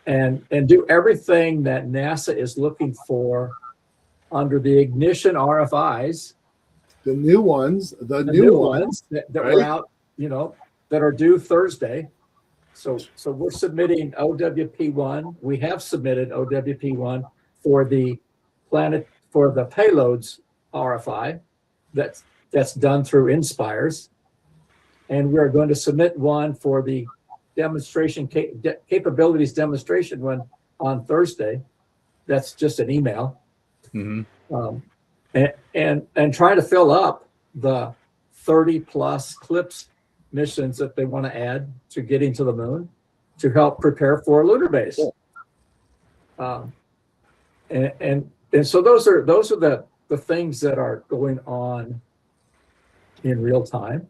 and do everything that NASA is looking for under the ignition RFIs. The new ones, the new ones that right? were out, that are due Thursday. So we're submitting OWP1. We have submitted OWP1 for the payloads RFI that's done through Inspires. And we're going to submit one for the demonstration capabilities demonstration one on Thursday. That's just an email. Mm-hmm. And try to fill up the 30 plus CLIPS missions that they want to add to getting to the moon to help prepare for a lunar base. Cool. And so those are the things that are going on in real time.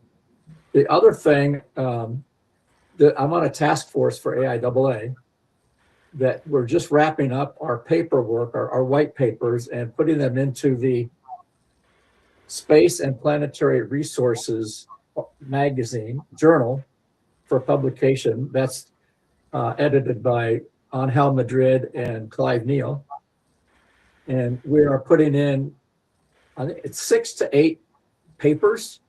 The other thing, that I'm on a task force for AIAA, that we're just wrapping up our paperwork, our white papers, and putting them into the Space and Planetary Resources magazine journal for publication. That's edited by Angel Madrid and Clive Neal. And we are putting in, I think it's 6 to 8 papers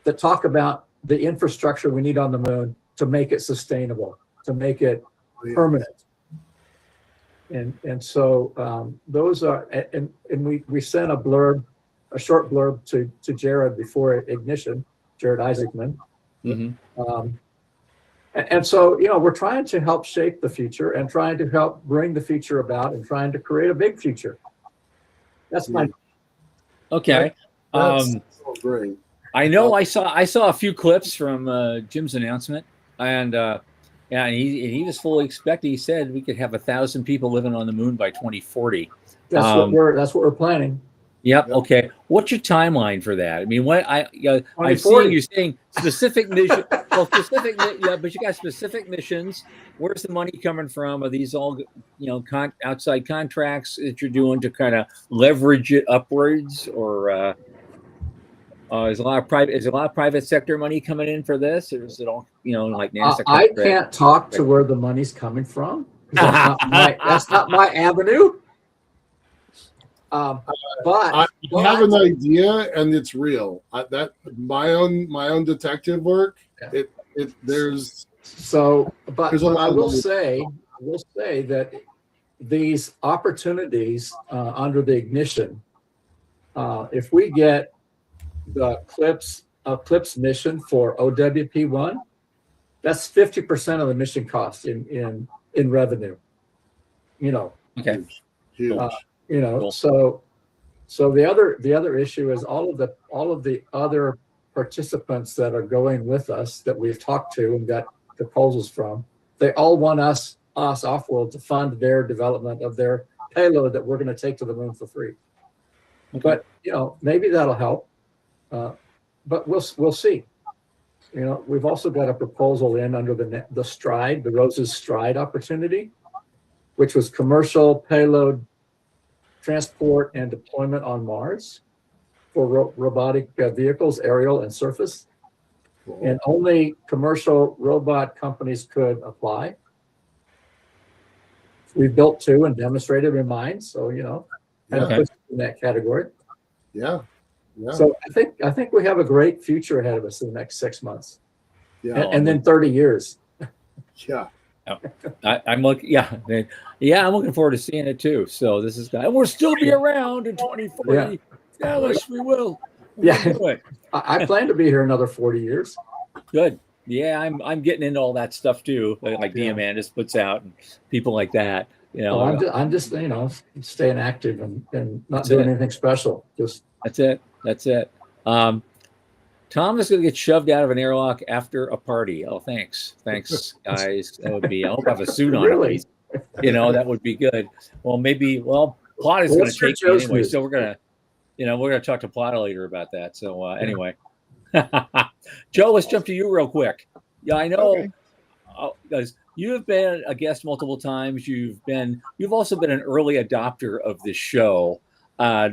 that talk about the infrastructure we need on the moon to make it sustainable, to make it permanent. And so those are, and we sent a short blurb to Jared before ignition, Jared Isaacman. Mm-hmm. And so, we're trying to help shape the future and trying to help bring the future about and trying to create a big future. That's my. Okay. That's so great. I know I saw a few clips from Jim's announcement, and he was fully expecting. He said we could have 1,000 people living on the moon by 2040. That's what we're planning. Yep. Okay. What's your timeline for that? I mean, I've 2040. seen you saying specific mission. Well, but you got specific missions. Where's the money coming from? Are these all, outside contracts that you're doing to kind of leverage it upwards, or is a lot of private sector money coming in for this, or is it all like NASA? I can't talk to where the money's coming from. That's not my avenue. But I have an idea, and it's real. That my own detective work. Yeah. There's a lot. I will money. say that these opportunities under the ignition, if we get the CLIPS mission for OWP1, that's 50% of the mission cost in revenue. Okay. Huge. Cool. So the other issue is all of the other participants that are going with us that we've talked to and got proposals from. They all want us off-world to fund their development of their payload that we're going to take to the moon for free. Okay. But maybe that'll help. But we'll see. We've also got a proposal in under the STRIDE, the Rose's STRIDE opportunity, which was commercial payload transport and deployment on Mars for robotic vehicles, aerial and surface. Cool. And only commercial robot companies could apply. We've built 2 and demonstrated in mine, so kind of puts in that category. Yeah. So I think we have a great future ahead of us in the next 6 months. Yeah. And then 30 years. Yeah. I'm looking. I'm looking forward to seeing it too. So this is, and we'll still be around in 2040. Yeah, yes, we will. I plan to be here another 40 years. Good. Yeah, I'm getting into all that stuff too, like DMandis puts out and people like that. I'm just staying active and not doing anything special. Just that's it. Tom is going to get shoved out of an airlock after a party. Oh, thanks, guys. That would be. I hope I have a suit on. Really? That would be good. Well, maybe. Well, Plot is going to take me anyway, so we're gonna talk to Plot later about that. So anyway, Joe, let's jump to you real quick. Yeah, I know, guys. You have been a guest multiple times. You've also been an early adopter of this show. How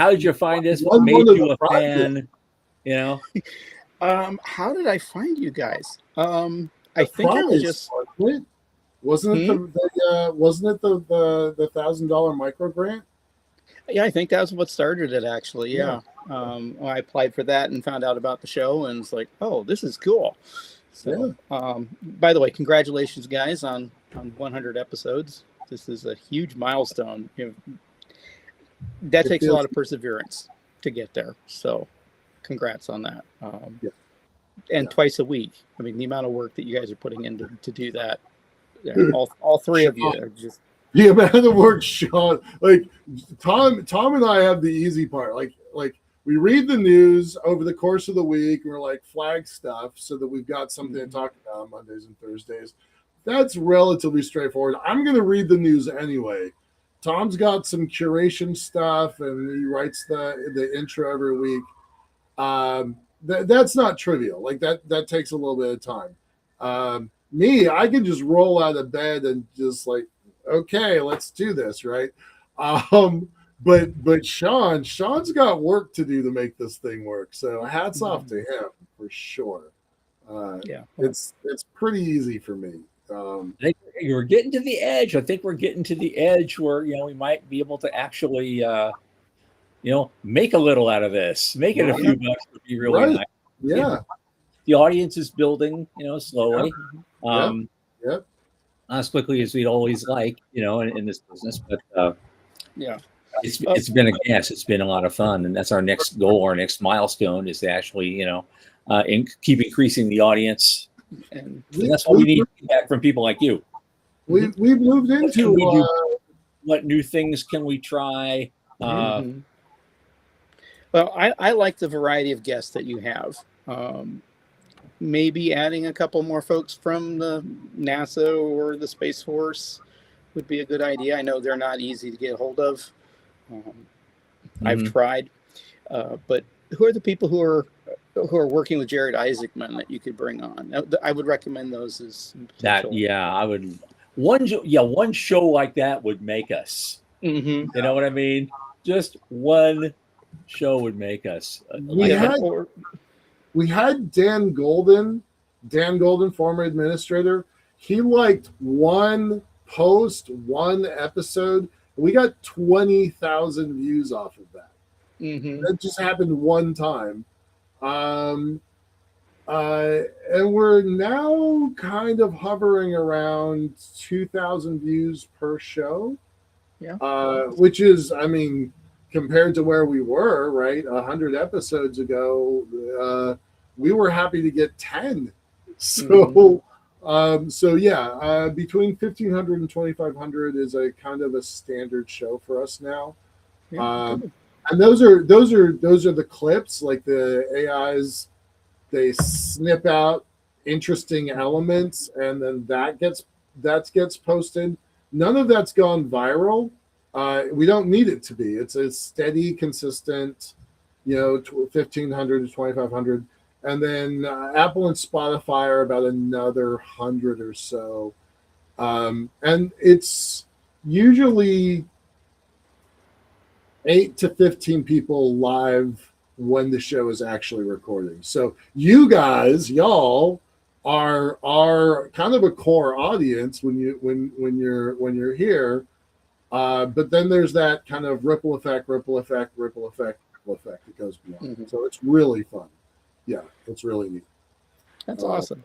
did you find this? What made you a fan? How did I find you guys? I think I was just. Wasn't it the $1,000 micro grant? Yeah, I think that's what started it actually. Yeah. I applied for that and found out about the show and it's like, oh, this is cool. So, by the way, congratulations, guys, on 100 episodes. This is a huge milestone. That takes a lot of perseverance to get there. So, congrats on that. And twice a week. I mean, the amount of work that you guys are putting in to do that. Yeah, all 3 of you are just. The amount of work, Sean. Like Tom and I have the easy part. Like we read the news over the course of the week, and we're like flag stuff so that we've got something to talk about on Mondays and Thursdays. That's relatively straightforward. I'm going to read the news anyway. Tom's got some curation stuff, and he writes the intro every week. That's not trivial. Like that takes a little bit of time. Me, I can just roll out of bed and just like, okay, let's do this, right? But Sean's got work to do to make this thing work. So hats off to him for sure. It's pretty easy for me. I think you're getting to the edge. I think we're getting to the edge where we might be able to actually make a little out of this. Make it a few bucks would be really nice. Yeah. The audience is building, slowly. Not as quickly as we'd always like, in this business, but it's been a gas. It's been a lot of fun, and that's our next goal. Our next milestone is to actually, keep increasing the audience, and that's what we need feedback from people like you. We've moved into what new things can we try? Well, I like the variety of guests that you have. Maybe adding a couple more folks from the NASA or the Space Force would be a good idea. I know they're not easy to get hold of. I've tried, but who are the people who are working with Jared Isaacman that you could bring on? I would recommend those as that. Yeah, I would. One show like that would make us. You know what I mean? Just one show would make us. We had Dan Golden, former administrator. He liked one post, one episode. We got 20,000 views off of that. That just happened one time. And we're now kind of hovering around 2,000 views per show. Which is, compared to where we were, right, 100 episodes ago, we were happy to get 10. So, between 1,500 and 2,500 is a kind of a standard show for us now. And those are the clips, like the AIs. They snip out interesting elements, and then that gets posted. None of that's gone viral. We don't need it to be. It's a steady, consistent, 1,500 to 2,500, and then Apple and Spotify are about another 100 or so, and it's usually 8 to 15 people live when the show is actually recording. So y'all are kind of a core audience when you're here. But then there's that kind of ripple effect that goes beyond. So it's really fun. Yeah, it's really neat. That's awesome.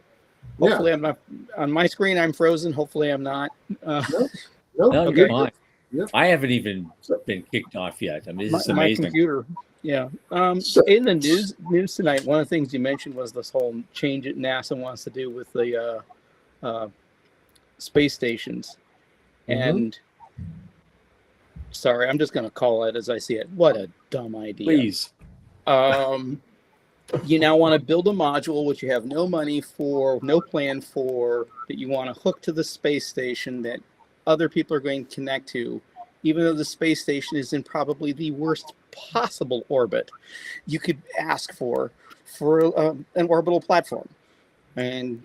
Hopefully I'm not on my screen. I'm frozen. Hopefully I'm not. Nope, No, okay. you're fine. Yep. I haven't even been kicked off yet. This is amazing. My computer. Yeah. In the news tonight, one of the things you mentioned was this whole change that NASA wants to do with the space stations. And sorry, I'm just going to call it as I see it. What a dumb idea. Please. You now want to build a module which you have no money for, no plan for, that you want to hook to the space station that other people are going to connect to, even though the space station is in probably the worst possible orbit you could ask for an orbital platform. And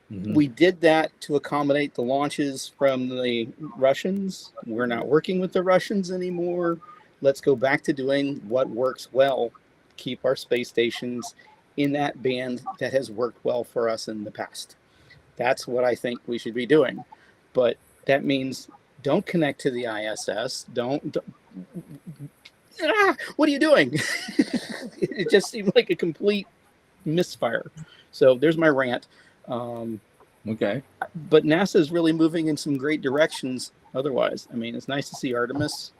we did that to accommodate the launches from the Russians. We're not working with the Russians anymore. Let's go back to doing what works well. Keep our space stations in that band that has worked well for us in the past. That's what I think we should be doing. But that means don't connect to the ISS. What are you doing? It just seemed like a complete misfire. So there's my rant. Okay. But NASA is really moving in some great directions otherwise. It's nice to see Artemis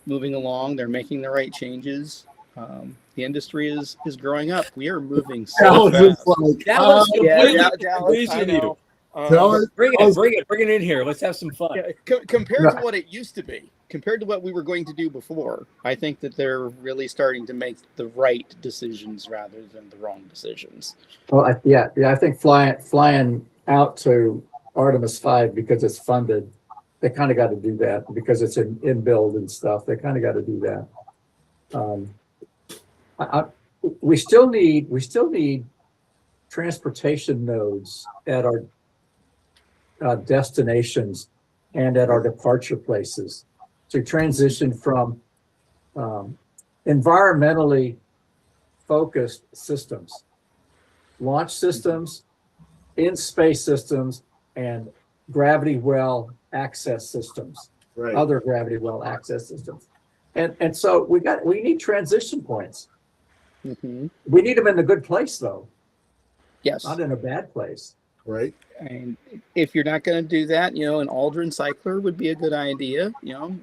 moving along. They're making the right changes. The industry is growing up. We are moving so fast. Dallas, Dallas, agrees with you. Tell it. Bring it in here. Let's have some fun. Yeah, compared to what it used to be, compared to what we were going to do before, I think that they're really starting to make the right decisions rather than the wrong decisions. Well, I think flying out to Artemis 5 because it's funded, they kind of got to do that because it's in build and stuff. They kind of got to do that. We still need transportation nodes at our destinations and at our departure places to transition from environmentally focused systems, launch systems, in-space systems, and gravity well access systems, Right. other gravity well access systems. And so we need transition points. Mm-hmm. We need them in a good place though, Yes. not in a bad place. Right. And if you're not going to do that, an Aldrin cycler would be a good idea.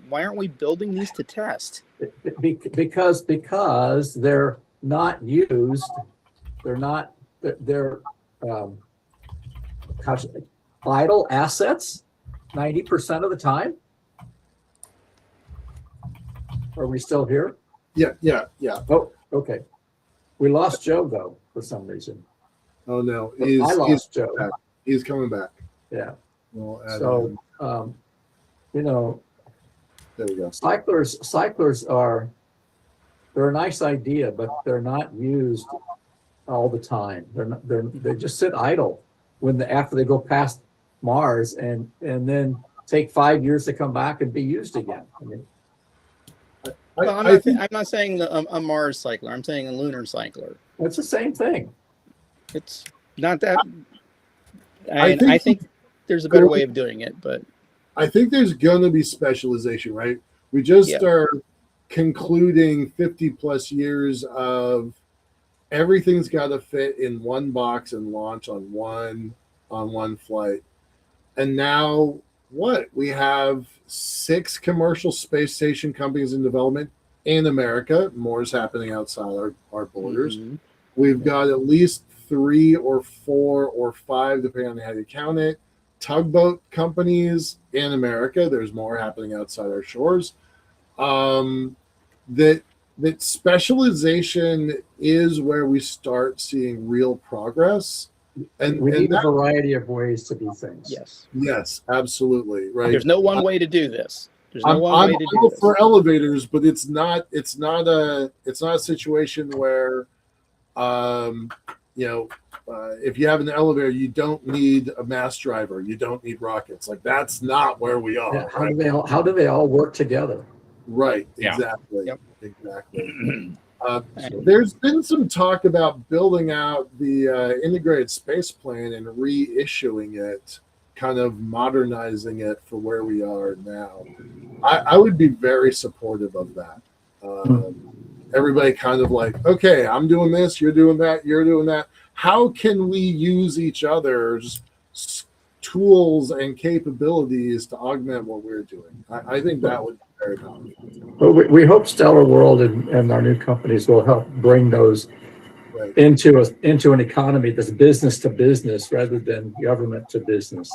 Why aren't we building these to test? Because they're not used. They're idle assets 90% of the time. Are we still here? Yeah. Oh, okay. We lost Joe though for some reason. Oh no, I lost Joe. back. He's coming back. Yeah. We'll add So him. There we go. Cyclers they're a nice idea, but they're not used all the time. They just sit idle after they go past Mars and then take 5 years to come back and be used again. I mean, Well, I'm not saying a Mars cycler. I'm saying a lunar cycler. it's the same thing. It's not that. I think there's a better way of doing it, but I think there's going to be specialization, right? We just are concluding 50 plus years of everything's got to fit in one box and launch on one flight. And now we have 6 commercial space station companies in development in America. More is happening outside our borders. Mm-hmm. We've got at least 3 or 4 or 5, depending on how you count it, tugboat companies in America. There's more happening outside our shores. That specialization is where we start seeing real progress. And we need a variety of ways to do things. Yes, absolutely. Right. There's no one way to do this. There's no one way to do all this. for elevators, but it's not a situation where if you have an elevator, you don't need a mass driver. You don't need rockets. Like that's not where we are. Yeah, right? how do they all work together? Right. Yeah. Exactly. Yep. Exactly. There's been some talk about building out the integrated space plan and reissuing it, kind of modernizing it for where we are now. I would be very supportive of that. Everybody kind of like, okay, I'm doing this, you're doing that, you're doing that. How can we use each other's tools and capabilities to augment what we're doing? I think that would be very powerful. Well, we hope Stellar World and our new companies will help bring those into an economy that's business to business rather than government to business.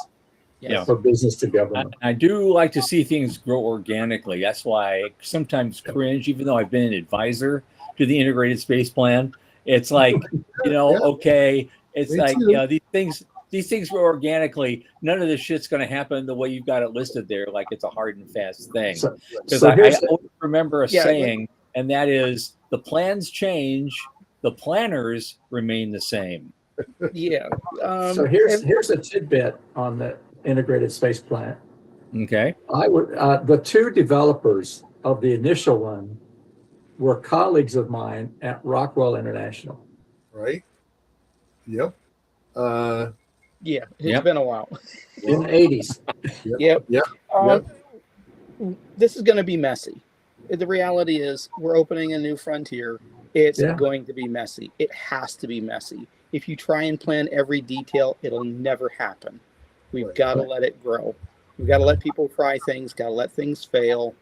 Yes. Or business to government. I do like to see things grow organically. That's why I sometimes cringe, even though I've been an advisor to the integrated space plan. It's like, okay, it's Me like, too. these things grow organically. None of this shit's going to happen the way you've got it listed there, like it's a hard and fast thing. Because I always remember a saying, and that is, the plans change, the planners remain the same. Yeah. So here's a tidbit on the integrated space plan. Okay. The 2 developers of the initial one were colleagues of mine at Rockwell International. Right. Yep. It's been a while. In the 80s. Yep. This is going to be messy. The reality is we're opening a new frontier. It's going to be messy. It has to be messy. If you try and plan every detail, it'll never happen. We've got to let it grow. We've got to let people try things, got to let things fail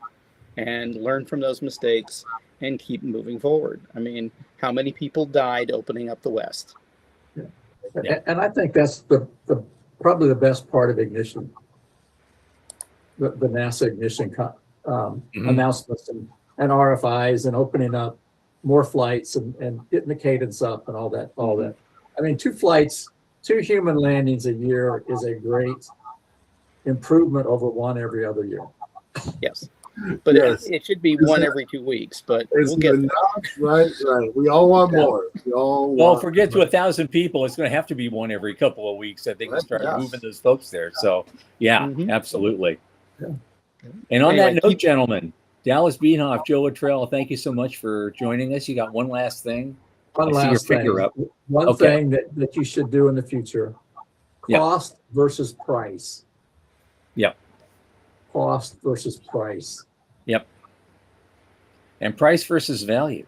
and learn from those mistakes and keep moving forward. I mean, how many people died opening up the West? And I think that's the probably the best part of Ignition, the NASA Ignition announcements and RFIs and opening up more flights and getting the cadence up and all that. I mean, 2 human landings a year is a great improvement over 1 every other year. Yes. But Yes. it should be 1 every 2 weeks, but we'll get there. Right. We all want more. Well, if we get to 1,000 people, it's going to have to be 1 every couple of weeks that they can start moving those folks there. So, yeah, absolutely. Yeah. And on Anyway, that note, gentlemen, Dallas Beanhoff, Joe Luttrell, thank you so much for joining us. You got one last thing? One I see your last thing. finger up. One Okay. thing that you should do in the future: Yeah. cost versus price. Yep. Cost versus price. Yep. And price versus value.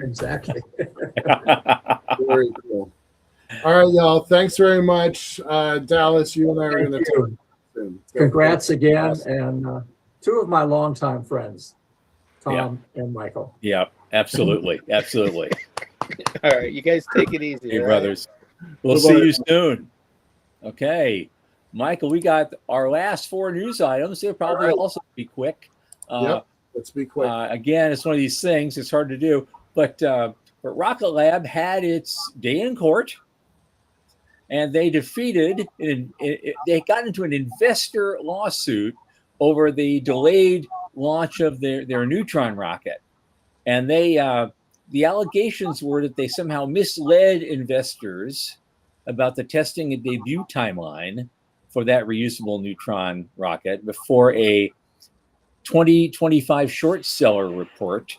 Exactly. Very cool. All right, y'all. Thanks very much. Dallas, you and I are Thank going to you. talk soon. Congrats again, and 2 of my longtime friends, Tom and Michael. Yeah, absolutely. Absolutely. All right, you guys take it easy. Hey, all right? brothers. We'll Bye-bye. see you soon. Okay. Michael, we got our last 4 news items. They'll probably also be quick. Yep. Let's be quick. Again, it's one of these things. It's hard to do. But Rocket Lab had its day in court, and they defeated, they got into an investor lawsuit over the delayed launch of their neutron rocket. And the allegations were that they somehow misled investors about the testing and debut timeline for that reusable neutron rocket before a 2025 short seller report.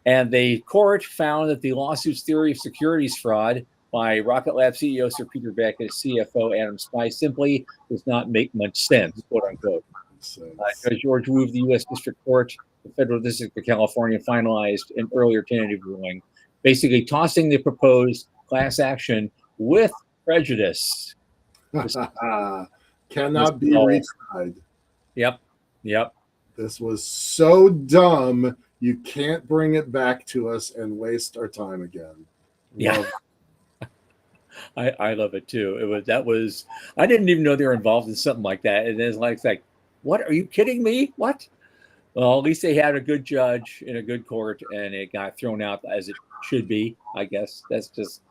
And the court found that the lawsuit's theory of securities fraud by Rocket Lab CEO Sir Peter Beck and CFO Adam Spice simply does not make much sense, quote unquote. Judge George Wu of the U.S. District Court, the Federal District of California, finalized an earlier tentative ruling, basically tossing the proposed class action with prejudice. Cannot be retried. Yep. This was so dumb. You can't bring it back to us and waste our time again. Yeah. I love it too. I didn't even know they were involved in something like that. And it's like, what? Are you kidding me? What? Well, at least they had a good judge in a good court, and it got thrown out as it should be. I guess that's just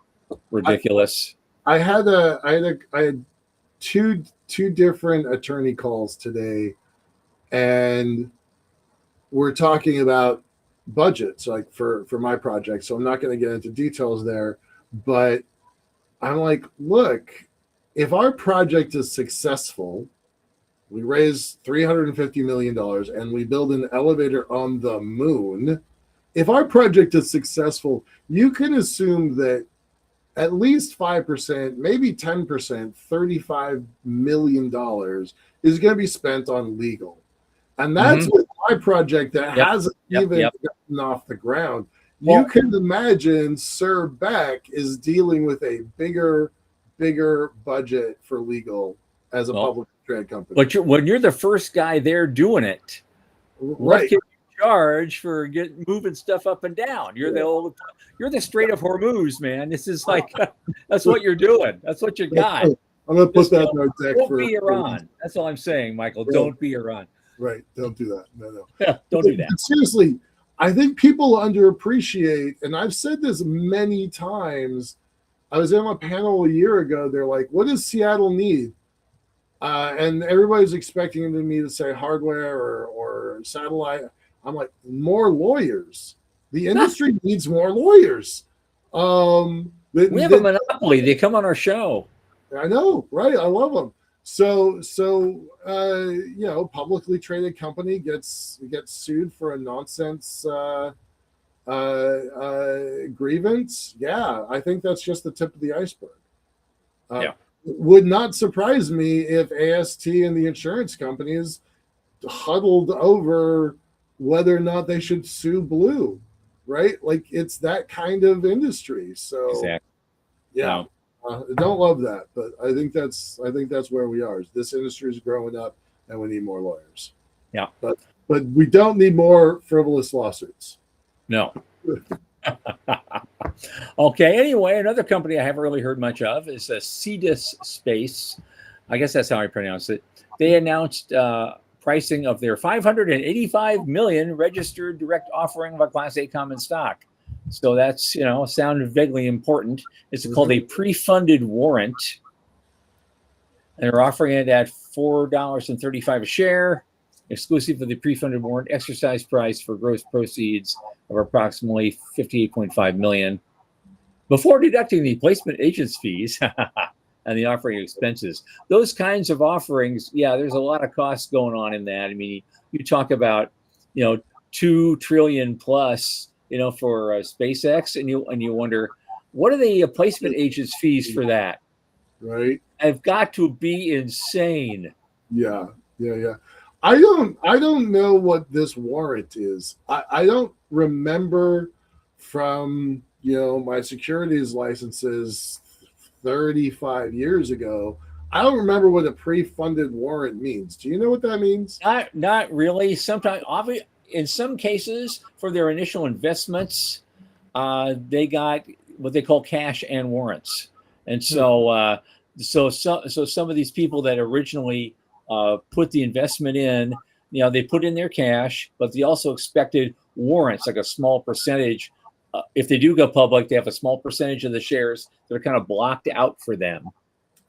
ridiculous. I had two different attorney calls today, and we're talking about budgets, like for my project. So I'm not going to get into details there, but I'm like, look, if our project is successful, we raise $350 million and we build an elevator on the moon. If our project is successful, you can assume that at least 5%, maybe 10%, $35 million is going to be spent on legal. And that's with my project that hasn't even gotten off the ground. You can imagine Sir Beck is dealing with a bigger budget for legal as a public trade company. But when you're the first guy there doing it, what can you charge for moving stuff up and down? You're the Strait of Hormuz, man. This is like that's what you're doing. That's what you got. I'm gonna put that in our deck. Don't be Iran. That's all I'm saying, Michael. Don't be Iran. Right. Don't do that. No. Yeah, don't do that. But seriously, I think people underappreciate, and I've said this many times. I was in a panel a year ago. They're like, what does Seattle need? And everybody's expecting me to say hardware or satellite. I'm like, more lawyers. The industry needs more lawyers. We have a monopoly. They come on our show. I know, right? I love them. So publicly traded company gets sued for a nonsense grievance. Yeah, I think that's just the tip of the iceberg. Would not surprise me if AST and the insurance companies huddled over whether or not they should sue Blue, right? Like it's that kind of industry. So exactly. Yeah. I don't love that, but I think that's where we are. This industry is growing up, and we need more lawyers. Yeah, but we don't need more frivolous lawsuits. No, Okay. Anyway, another company I haven't really heard much of is Cetus Space. I guess that's how I pronounce it. They announced pricing of their 585 million registered direct offering of a Class A common stock. So that's, sounded vaguely important. It's called a pre-funded warrant. And they're offering it at $4.35 a share, exclusive of the pre-funded warrant exercise price for gross proceeds of approximately $58.5 million, before deducting the placement agent's fees and the offering expenses. Those kinds of offerings, there's a lot of costs going on in that. I mean, you talk about, 2 trillion plus, for SpaceX, and you wonder, what are the placement agent's fees for that? Right. Have got to be insane. Yeah. I don't know what this warrant is. I don't remember from my securities licenses 35 years ago. I don't remember what a pre-funded warrant means. Do you know what that means? Not really. Sometimes, in some cases, for their initial investments, they got what they call cash and warrants, and so some of these people that originally put the investment in, they put in their cash, but they also expected warrants, like a small percentage. If they do go public, they have a small percentage of the shares that are kind of blocked out for them.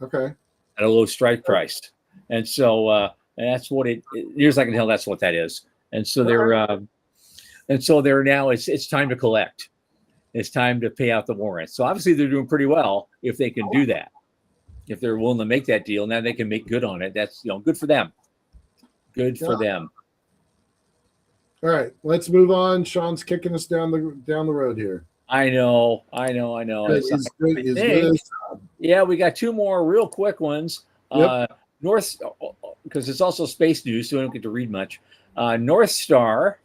Okay. At a low strike price, and so and that's what near as I can tell, that's what that is. And so they're now it's time to collect. It's time to pay out the warrants. So obviously they're doing pretty well if they can do that. If they're willing to make that deal, now they can make good on it. That's good for them. Good for them. All right, let's move on. Sean's kicking us down the road here. I know. He's good. Yeah, we got 2 more real quick ones. Yep. North, because it's also space news, so we don't get to read much. North Star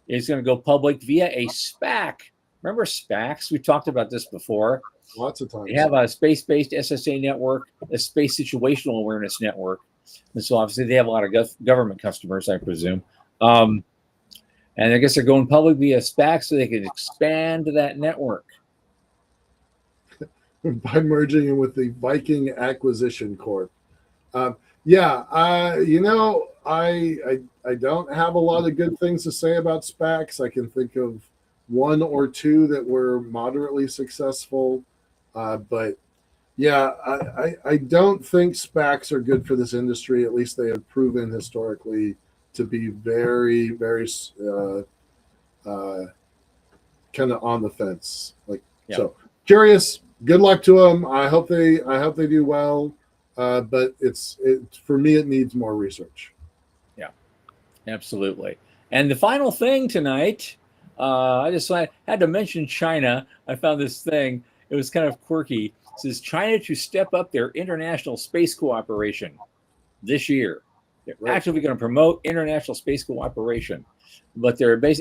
is going to go public via a SPAC. Remember SPACs? We talked about this before. Lots of times. They have a space-based SSA network, a space situational awareness network. And so obviously they have a lot of government customers, I presume. And I guess they're going public via SPAC so they can expand that network. By merging in with the Viking Acquisition Corp. I don't have a lot of good things to say about SPACs. I can think of 1 or 2 that were moderately successful. But I don't think SPACs are good for this industry. At least they have proven historically to be very, very kind of on the fence. So curious. Good luck to them. I hope they do well. But for me, it needs more research. Yeah, absolutely. And the final thing tonight, I just had to mention China. I found this thing. It was kind of quirky. It says China to step up their international space cooperation this year. They're actively going to promote international space cooperation, but they're doing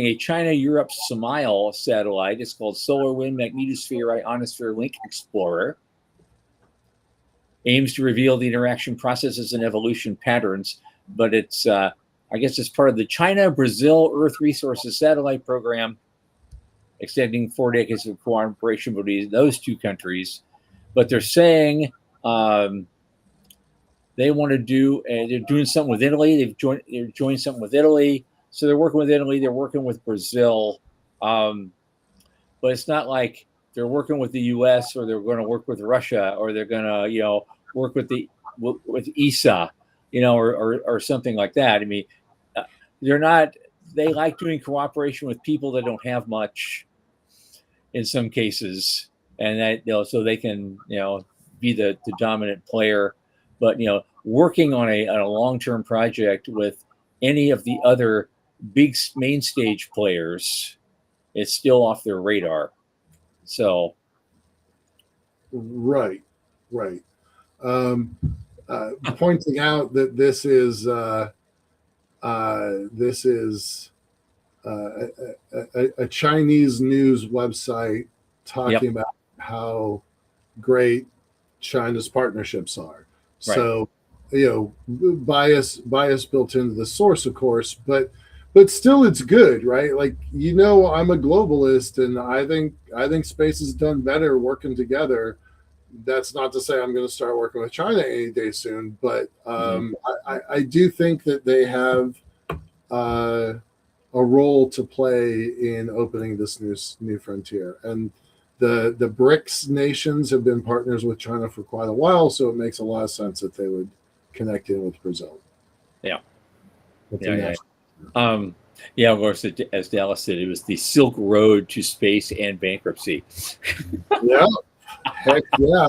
a China-Europe SMILE satellite. It's called Solar Wind Magnetosphere Ionosphere Link Explorer. Aims to reveal the interaction processes and evolution patterns, but it's part of the China-Brazil Earth Resources Satellite Program, extending 4 decades of cooperation between those 2 countries. But they're saying they want to do, they're doing something with Italy. They've joined something with Italy. So they're working with Italy. They're working with Brazil. But it's not like they're working with the U.S. or they're going to work with Russia or they're going to, work with ESA, or something like that. I mean, they're not. They like doing cooperation with people that don't have much, in some cases, and that so they can be the dominant player. But working on a long-term project with any of the other big main stage players, it's still off their radar. So, right. Pointing out that this is a Chinese news website talking about how great China's partnerships are. Right. So, bias built into the source, of course, but but still it's good, right? Like, I'm a globalist, and I think space is done better working together. That's not to say I'm going to start working with China any day soon, but I do think that they have a role to play in opening this new frontier. And the BRICS nations have been partners with China for quite a while, so it makes a lot of sense that they would connect in with Brazil. Yeah. With Yeah, the yeah. national- Yeah, of course, as Dallas said, it was the Silk Road to space and bankruptcy. Yeah. Heck yeah.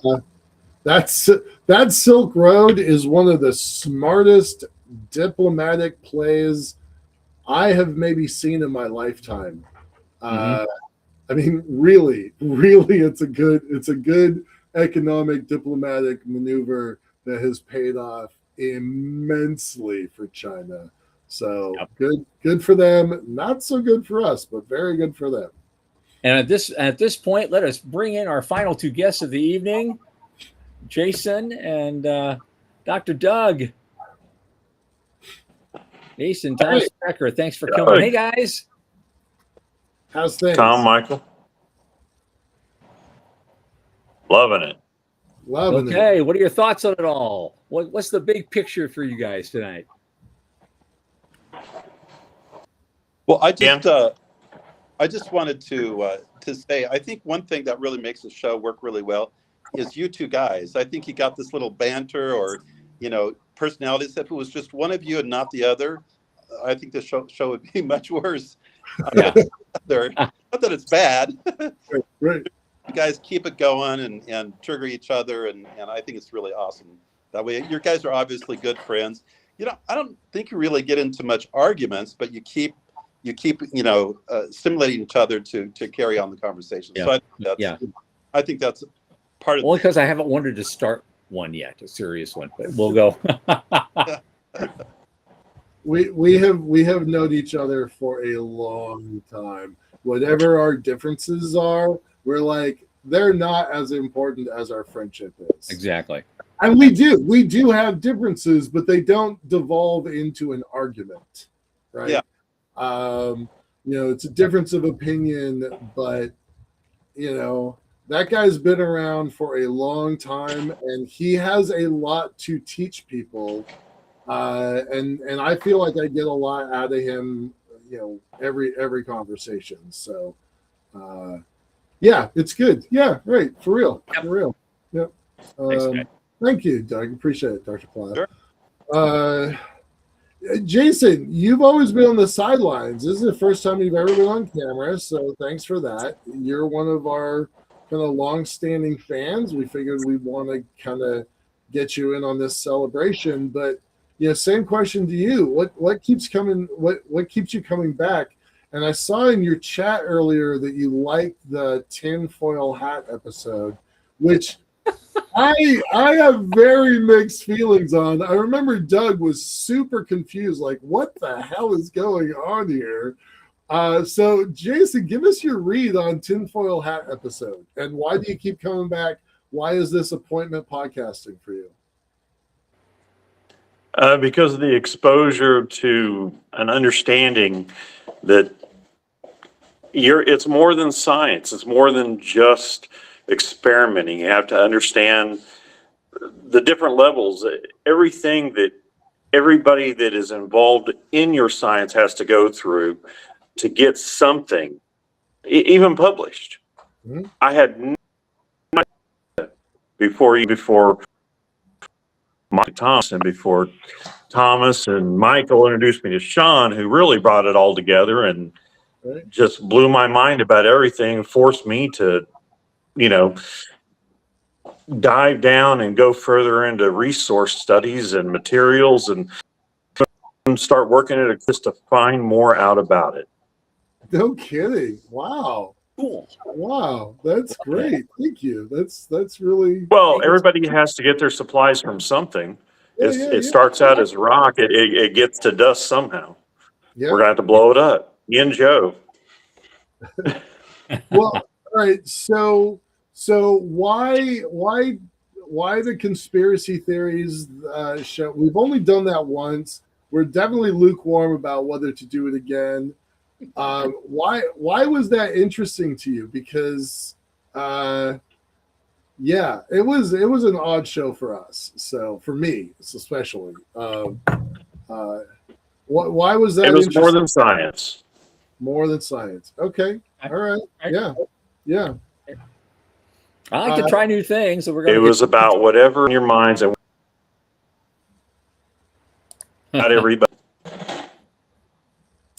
That Silk Road is one of the smartest diplomatic plays I have maybe seen in my lifetime. I mean, really, it's a good economic diplomatic maneuver that has paid off immensely for China. So good for them. Not so good for us, but very good for them. And at this point, let us bring in our final two guests of the evening, Jason and Dr. Doug. Jason, Thomas Becker, thanks for coming. Hey, guys. How's things? Tom, Michael? Loving it. Loving it. Okay, what are your thoughts on it all? What's the big picture for you guys tonight? Well, I just wanted to say, I think one thing that really makes the show work really well is you two guys. I think you got this little banter or, personalities. If it was just one of you and not the other, I think the show would be much worse. Yeah. Not that it's bad. Right. You guys keep it going and trigger each other, and I think it's really awesome. That way, you guys are obviously good friends. I don't think you really get into much arguments, but you keep stimulating each other to carry on the conversation. Yeah. So I think that's part of Only because I haven't wanted to start one yet, a serious one, but we'll go. We have known each other for a long time. Whatever our differences are, we're like, they're not as important as our friendship is. Exactly. And we do have differences, but they don't devolve into an argument, right? Yeah. It's a difference of opinion, but that guy's been around for a long time, and he has a lot to teach people. And I feel like I get a lot out of him, every conversation. So, it's good. Yeah, right. For real. Yep. For real. Yep. Thanks, Thank you, Doug. Appreciate it, Dr. Platt. Sure. Jason, you've always been on the sidelines. This is the first time you've ever been on camera, so thanks for that. You're one of our kind of long-standing fans. We figured we'd want to kind of get you in on this celebration, but same question to you. What keeps coming? What keeps you coming back? And I saw in your chat earlier that you liked the tinfoil hat episode, which I have very mixed feelings on. I remember Doug was super confused, like, what the hell is going on here? So Jason, give us your read on tinfoil hat episode, and why do you keep coming back? Why is this appointment podcasting for you? Because of the exposure to an understanding that it's more than science. It's more than just experimenting. You have to understand the different levels, everything that everybody that is involved in your science has to go through to get something even published. Mm-hmm. I had no idea before Mike Thomas and before Thomas and Michael introduced me to Sean, who really brought it all together and just blew my mind about everything, forced me to, dive down and go further into resource studies and materials and start working at it just to find more out about it. No kidding. Wow. Cool. Wow. That's great. Thank you. That's really well. Everybody has to get their supplies from something. It starts out as rock. It gets to dust somehow. Yeah. We're gonna have to blow it up. Me and Joe. Well, all right. So why the conspiracy theories show? We've only done that once. we're definitely lukewarm about whether to do it again. Why was that interesting to you? Because yeah, it was an odd show for us. So for me, especially, why was that? It was more interesting? than science. More than science. Okay. All right. Yeah. Yeah. I like to try new things, so we're going It was about whatever in your minds and not everybody.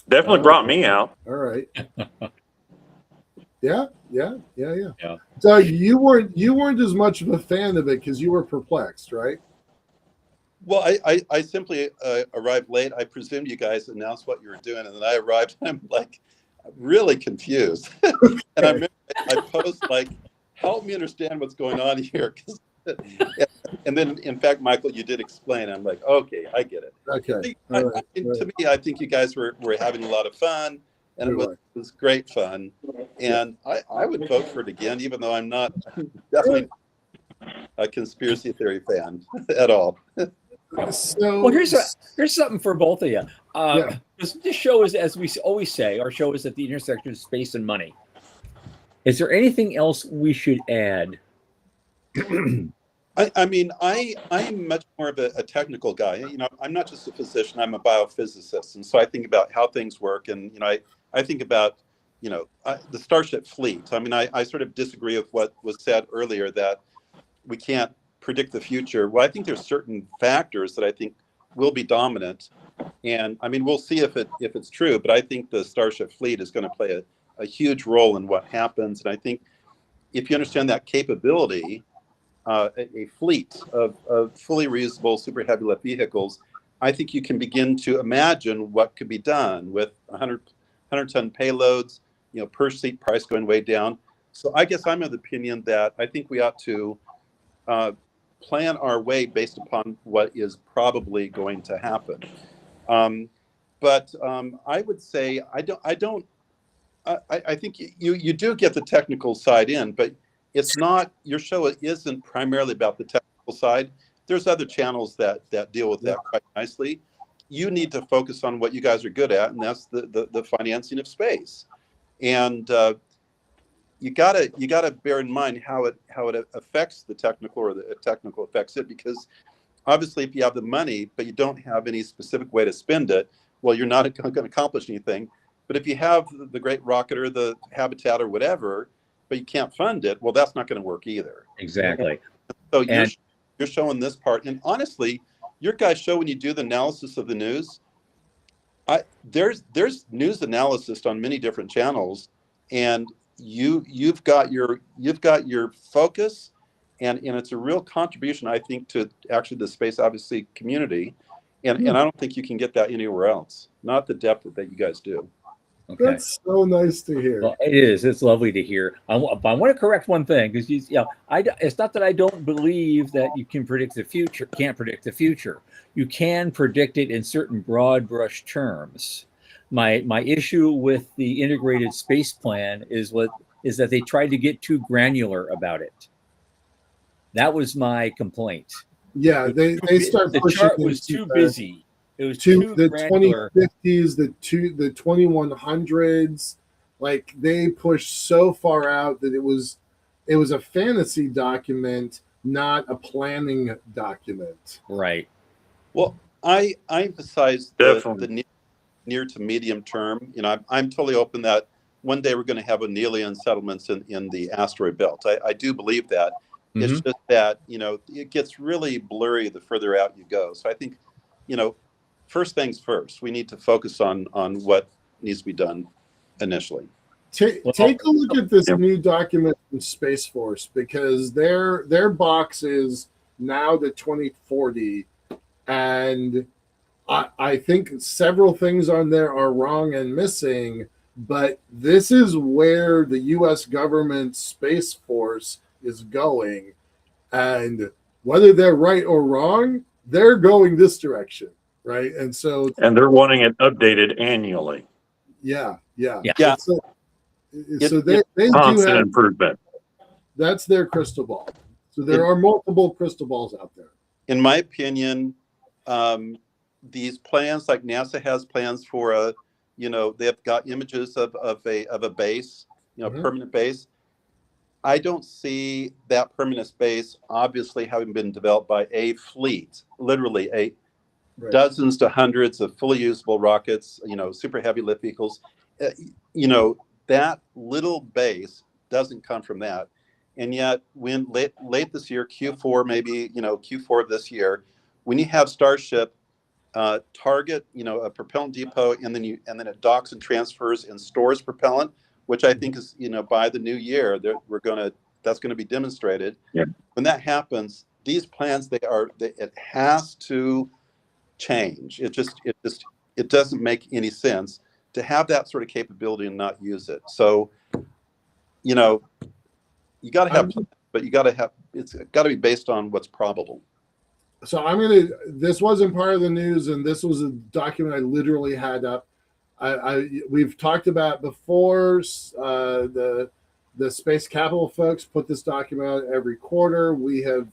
Definitely brought me out. All right. Yeah. So you weren't as much of a fan of it because you were perplexed, right? Well, I simply arrived late. I presumed you guys announced what you were doing, and then I arrived. I'm like really confused, and I remember I posed like, "Help me understand what's going on here." And then, in fact, Michael, you did explain. I'm like, "Okay, I get it." Okay. To me, I think you guys were having a lot of fun, and it was great fun. And I would vote for it again, even though I'm not definitely a conspiracy theory fan at all. So, well, here's something for both of you. This show is, as we always say, our show is at the intersection of space and money. Is there anything else we should add? I mean, I'm much more of a technical guy. You know, I'm not just a physician, I'm a biophysicist. And so I think about how things work. And, you know, I think about, you know, the Starship fleet. I mean, I sort of disagree with what was said earlier that we can't predict the future. Well, I think there's certain factors that I think will be dominant. And I mean, we'll see if it's true, but I think the Starship fleet is going to play a huge role in what happens. And I think if you understand that capability, a fleet of fully reusable super heavy lift vehicles, I think you can begin to imagine what could be done with 100-ton payloads, you know, per seat price going way down. So I guess I'm of the opinion that I think we ought to plan our way based upon what is probably going to happen. But I would say I think you do get the technical side in, but it's not, your show isn't primarily about the technical side. There's other channels that deal with that quite nicely. You need to focus on what you guys are good at, and that's the financing of space. And you gotta bear in mind how it affects the technical, or the technical affects it, because obviously if you have the money but you don't have any specific way to spend it, well, you're not going to accomplish anything. But if you have the great rocket or the habitat or whatever, but you can't fund it, well, that's not going to work either. Exactly. So you're showing this part, and honestly, your guys' show, when you do the analysis of the news, there's news analysis on many different channels, and you've got your focus, and it's a real contribution, I think, to actually the space obviously community, and I don't think you can get that anywhere else. Not the depth that you guys do. Okay. That's so nice to hear. Well, it is. It's lovely to hear. I want to correct one thing, because it's not that I don't believe that you can predict the future. Can't predict the future. You can predict it in certain broad brush terms. My issue with the integrated space plan is that they tried to get too granular about it. That was my complaint. Yeah, they start the pushing. chart was too busy. It was too the granular. 2050s, the 2100s, like they pushed so far out that it was a fantasy document, not a planning document. Right. Well, I emphasize the near to medium term. You know, I'm totally open that one day we're going to have alien settlements in the asteroid belt. I do believe that. Mm-hmm. It's just that, you know, it gets really blurry the further out you go. So I think, you know, first things first, we need to focus on what needs to be done initially. Take a look at this new document from Space Force, because their box is now to 2040, and I think several things on there are wrong and missing, but this is where the U.S. government Space Force is going, and whether they're right or wrong, they're going this direction. Right. And they're wanting it updated annually. Yeah. So they constant do have improvement. That's their crystal ball. So there are multiple crystal balls out there. In my opinion, these plans, like NASA has plans for a, they've got images of a base, permanent base. I don't see that permanent base obviously having been developed by a fleet, literally dozens to hundreds of fully usable rockets, super heavy lift vehicles. That little base doesn't come from that. And yet when late this year, Q4, maybe, Q4 of this year, when you have Starship target, a propellant depot, and then it docks and transfers and stores propellant, which I think is, by the new year that that's going to be demonstrated. Yeah. When that happens, these plans, it has to change. It doesn't make any sense to have that sort of capability and not use it. So, you got to have, but it's got to be based on what's probable. So this wasn't part of the news, and this was a document I literally had up. We've talked about before, the Space Capital folks put this document out every quarter. We have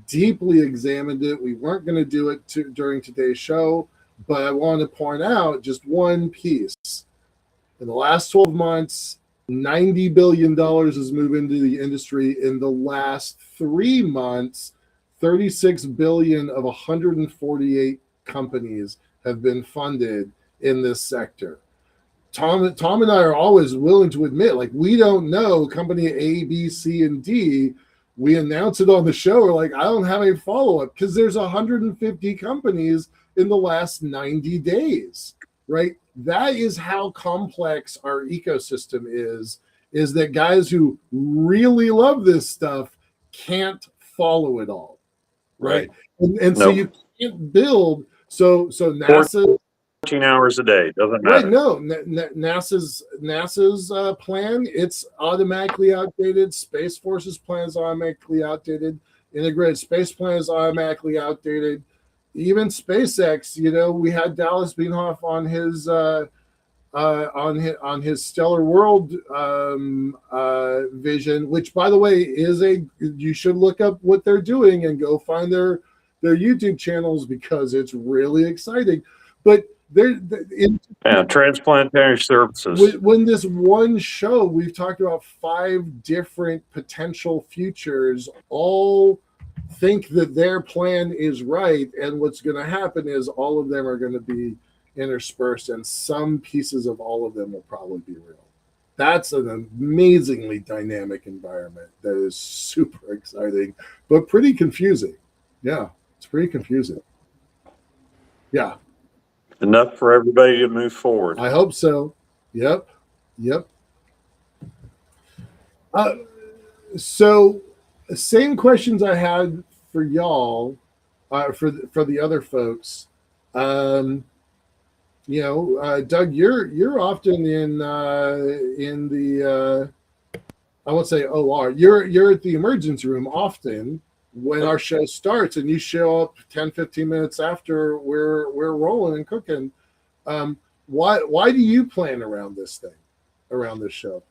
deeply examined it. We weren't going to do it during today's show, but I want to point out just one piece. In the last 12 months, $90 billion has moved into the industry. In the last 3 months, 36 billion of 148 companies have been funded in this sector. Tom and I are always willing to admit, like, we don't know company A, B, C, and D. We announce it on the show. We're like, I don't have a follow-up because there's 150 companies in the last 90 days, right? That is how complex our ecosystem is that guys who really love this stuff can't follow it all, right? And so you can't build. So NASA 14 hours a day doesn't matter. Right? No, NASA's plan, it's automatically outdated. Space Force's plan is automatically outdated. Integrated Space Plan is automatically outdated. Even SpaceX, we had Dallas Bienhoff on his Stellar World vision, which, by the way, you should look up what they're doing and go find their YouTube channels because it's really exciting. But transplantation services. When this one show, we've talked about 5 different potential futures, all think that their plan is right, and what's going to happen is all of them are going to be interspersed, and some pieces of all of them will probably be real. That's an amazingly dynamic environment that is super exciting, but pretty confusing. Yeah, it's pretty confusing. Yeah. Enough for everybody to move forward. I hope so. Yep. So same questions I had for y'all, for the other folks. Doug, you're often in the I won't say OR. You're at the emergency room often when our show starts, and you show up 10-15 minutes after we're rolling and cooking. Why do you plan around this show?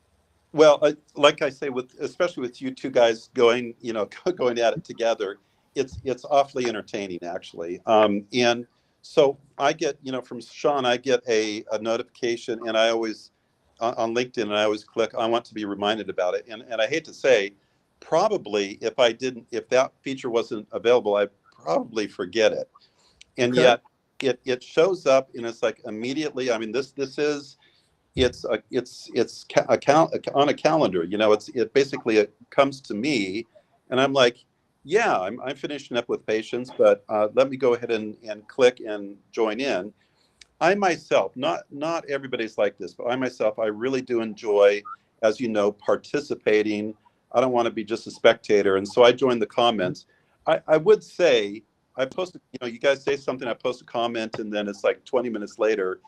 Well, like I say, especially with you two guys going at it together, it's awfully entertaining, actually. And so I get, from Sean, I get a notification, and I always on LinkedIn, and I always click, I want to be reminded about it. And I hate to say, probably if that feature wasn't available, I'd probably forget it. And yet it shows up, and it's like immediately. I mean, it's on a calendar. It basically comes to me, and I'm like, yeah, I'm finishing up with patients, but let me go ahead and click and join in. I myself, not everybody's like this, but I myself, I really do enjoy, as you know, participating. I don't want to be just a spectator, and so I join the comments. I would say I posted, you guys say something, I post a comment, and then it's like 20 minutes later,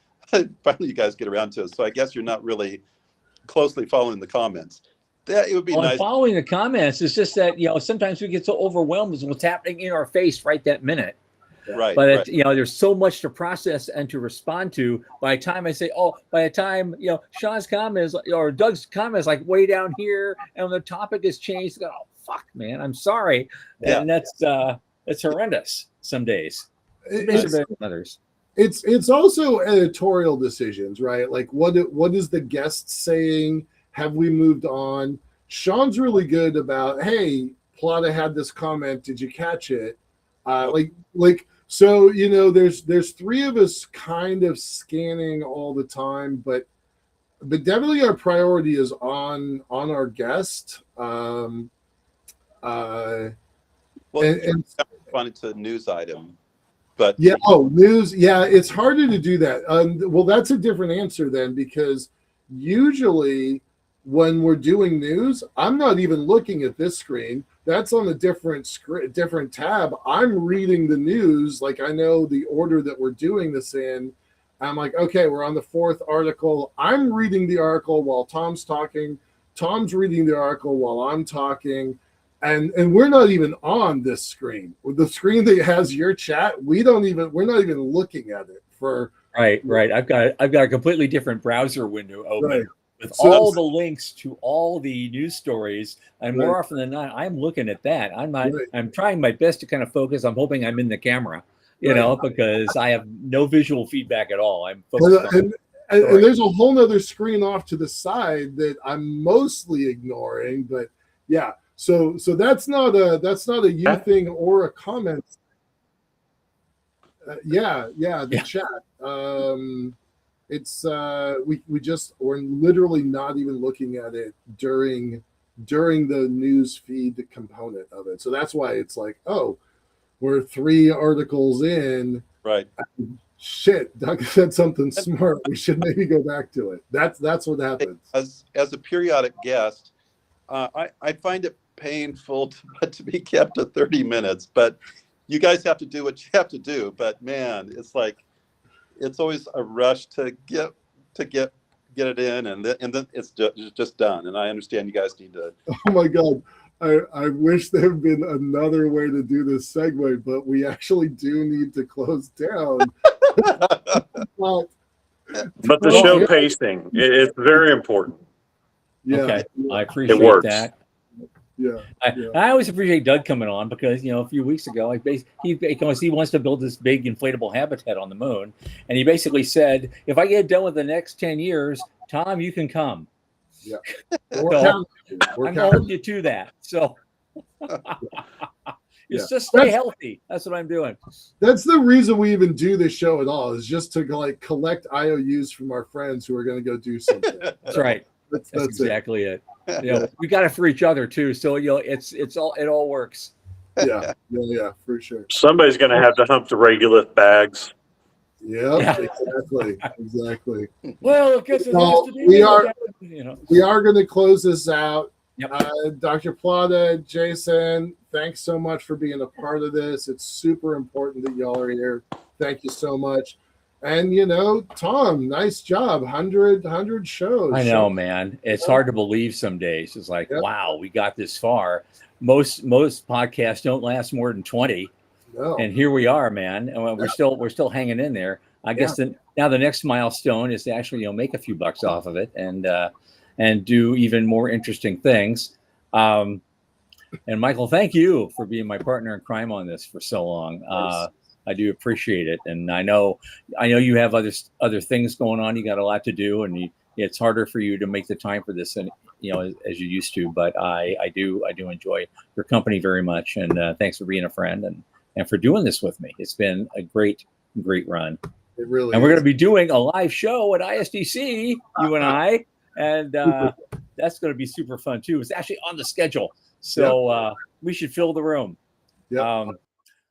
finally you guys get around to it. So I guess you're not really closely following the comments. It would be nice. Following the comments, it's just that sometimes we get so overwhelmed with what's happening in our face right that minute. Right. But there's so much to process and to respond to. By the time I say, Sean's comment or Doug's comment is like way down here, and when the topic has changed, I go, oh fuck, man, I'm sorry. Yeah. And that's horrendous some days. It's better than others. it's also editorial decisions, right? Like what is the guest saying? Have we moved on? Sean's really good about, hey, Plata had this comment. Did you catch it? So, you know, there's three of us kind of scanning all the time, but definitely our priority is on our guest. Well, And wanted to news item, but yeah, news. Yeah, it's harder to do that. Well, that's a different answer then, because usually when we're doing news, I'm not even looking at this screen. That's on a different tab. I'm reading the news, like I know the order that we're doing this in. I'm like, okay, we're on the fourth article. I'm reading the article while Tom's talking. Tom's reading the article while I'm talking. And we're not even on this screen. With the screen that has your chat, we're not even looking at it for Right. I've got a completely different browser window open. Right. With So all the links to all the news stories, and more often than not, I'm looking at that. I'm trying my best to kind of focus. I'm hoping I'm in the camera, you know, because I have no visual feedback at all. I'm focused and there's a whole nother screen off to the side that I'm mostly ignoring. But yeah, so that's not a you thing or a comment. The chat. It's we're literally not even looking at it during the news feed component of it. So that's why it's like, oh, we're 3 articles in. Right. Shit, Doug said something smart. We should maybe go back to it. That's what happens. As a periodic guest, I find it painful to be kept to 30 minutes, but you guys have to do what you have to do. But man, it's like, it's always a rush to get it in, and then it's just done. And I understand you guys need to. Oh my God, I wish there had been another way to do this segue, but we actually do need to close down. But the show pacing, it's very important. Yeah, okay, yeah. I appreciate that. Yeah, I always appreciate Doug coming on because, you know, a few weeks ago, he wants to build this big inflatable habitat on the moon, and he basically said, if I get done with the next 10 years, Tom, you can come. Yeah, I'm holding you to that. So just stay healthy. That's what I'm doing. That's the reason we even do this show at all, is just to like collect IOUs from our friends who are going to go do something. That's right. That's exactly it. You know, we got it for each other too. So, you know, it all works. Yeah, for sure. Somebody's going to have to hump the regolith bags. Yeah, exactly. Well, because we are going to close this out. Yep. Dr. Plata, Jason, thanks so much for being a part of this. It's super important that y'all are here. Thank you so much. And, you know, Tom, nice job. 100 shows. I know, man. It's hard to believe some days. It's like, wow, we got this far. Most podcasts don't last more than 20. No. And here we are, man. And we're still hanging in there. I guess now the next milestone is to actually, you know, make a few bucks off of it and do even more interesting things. And Michael, thank you for being my partner in crime on this for so long. I do appreciate it, and I know you have other things going on. You got a lot to do, and it's harder for you to make the time for this, and you know, as you used to. But I do enjoy your company very much, and thanks for being a friend and for doing this with me. It's been a great run. It really. And we're going to be doing a live show at ISDC, you and I, and that's going to be super fun too. It's actually on the schedule, so we should fill the room. Yeah.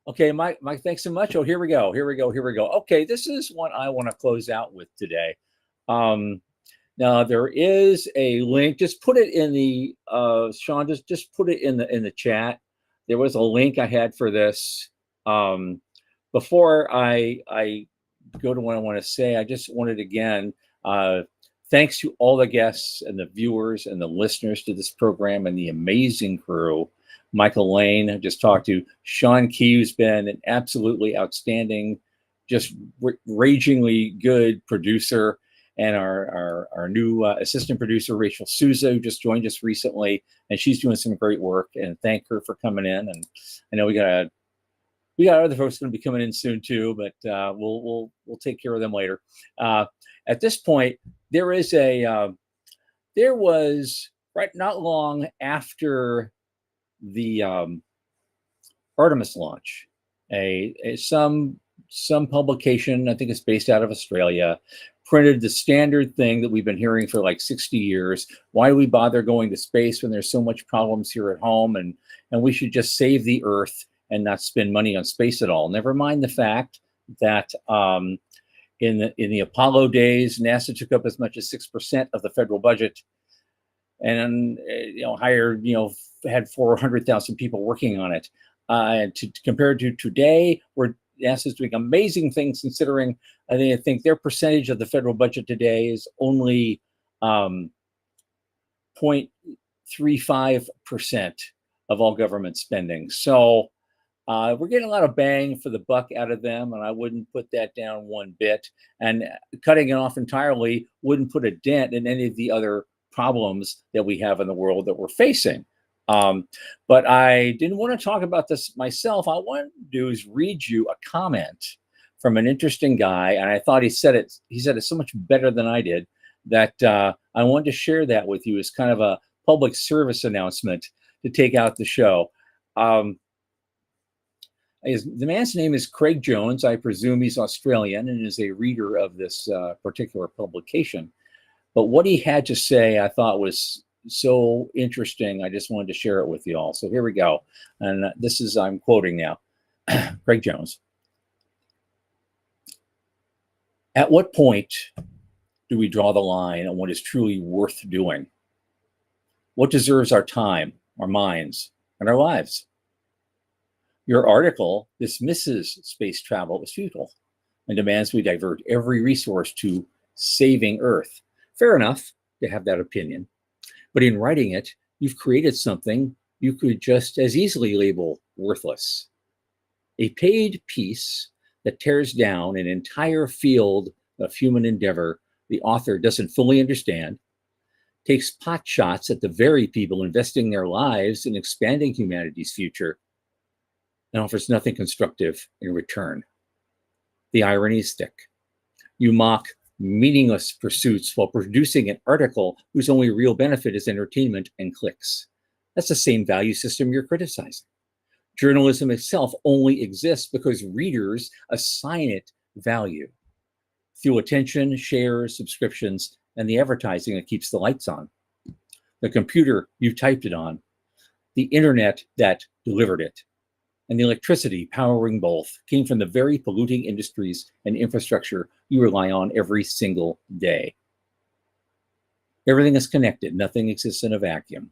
Okay, Mike, thanks so much. Oh, here we go. Okay, this is what I want to close out with today. Now there is a link. Just put it in the Sean. Just put it in the chat. There was a link I had for this. Before I go to what I want to say, I just wanted again, thanks to all the guests and the viewers and the listeners to this program and the amazing crew. Michael Lane, I just talked to Sean Key, who's been an absolutely outstanding, just ragingly good producer, and our new assistant producer, Rachel Souza, who just joined us recently, and she's doing some great work, and thank her for coming in. And I know we got we got other folks going to be coming in soon too, but we'll take care of them later. At this point, there was not long after the Artemis launch, some publication, I think it's based out of Australia, printed the standard thing that we've been hearing for like 60 years. Why do we bother going to space when there's so much problems here at home, and we should just save the Earth and not spend money on space at all? Never mind the fact that in the Apollo days, NASA took up as much as 6% of the federal budget, and had 400,000 people working on it. Compared to today, where NASA is doing amazing things, considering I think their percentage of the federal budget today is only 0.35% of all government spending. So we're getting a lot of bang for the buck out of them, and I wouldn't put that down one bit. And cutting it off entirely wouldn't put a dent in any of the other problems that we have in the world that we're facing. But I didn't want to talk about this myself. All I wanted to do is read you a comment from an interesting guy, and I thought he said it so much better than I did, that I wanted to share that with you as kind of a public service announcement to take out the show. The man's name is Craig Jones. I presume he's Australian and is a reader of this particular publication. But what he had to say, I thought was so interesting. I just wanted to share it with you all. So here we go. And I'm quoting now, Craig Jones. At what point do we draw the line on what is truly worth doing? What deserves our time, our minds, and our lives? Your article dismisses space travel as futile and demands we divert every resource to saving Earth. Fair enough to have that opinion. But in writing it, you've created something you could just as easily label worthless. A paid piece that tears down an entire field of human endeavor the author doesn't fully understand, takes pot shots at the very people investing their lives in expanding humanity's future, and offers nothing constructive in return. The ironies stick. You mock meaningless pursuits while producing an article whose only real benefit is entertainment and clicks. That's the same value system you're criticizing. Journalism itself only exists because readers assign it value through attention, shares, subscriptions, and the advertising that keeps the lights on. The computer you typed it on, the internet that delivered it, and the electricity powering both came from the very polluting industries and infrastructure you rely on every single day. Everything is connected. Nothing exists in a vacuum.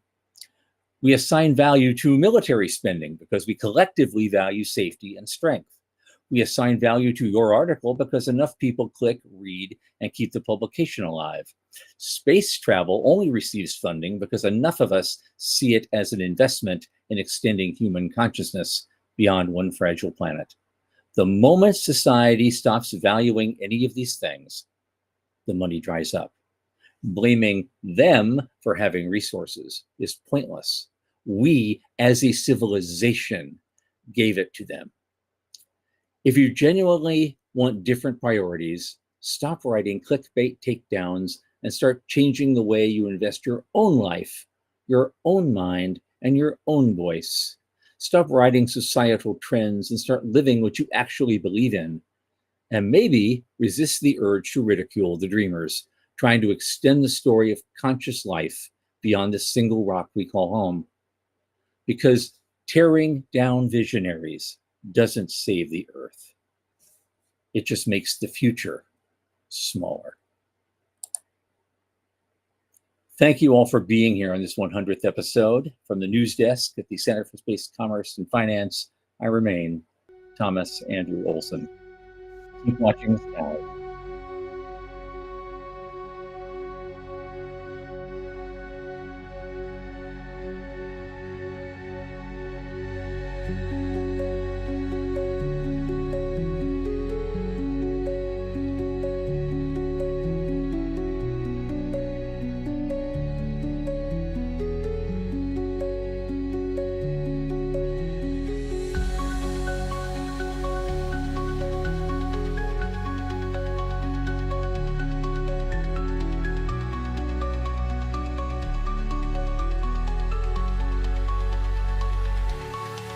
We assign value to military spending because we collectively value safety and strength. We assign value to your article because enough people click, read, and keep the publication alive. Space travel only receives funding because enough of us see it as an investment in extending human consciousness beyond one fragile planet. The moment society stops valuing any of these things, the money dries up. Blaming them for having resources is pointless. We, as a civilization, gave it to them. If you genuinely want different priorities, stop writing clickbait takedowns and start changing the way you invest your own life, your own mind, and your own voice. Stop writing societal trends and start living what you actually believe in. And maybe resist the urge to ridicule the dreamers, trying to extend the story of conscious life beyond the single rock we call home. Because tearing down visionaries doesn't save the Earth. It just makes the future smaller. Thank you all for being here on this 100th episode. From the news desk at the Center for Space Commerce and Finance, I remain Thomas Andrew Olson. Keep watching the sky.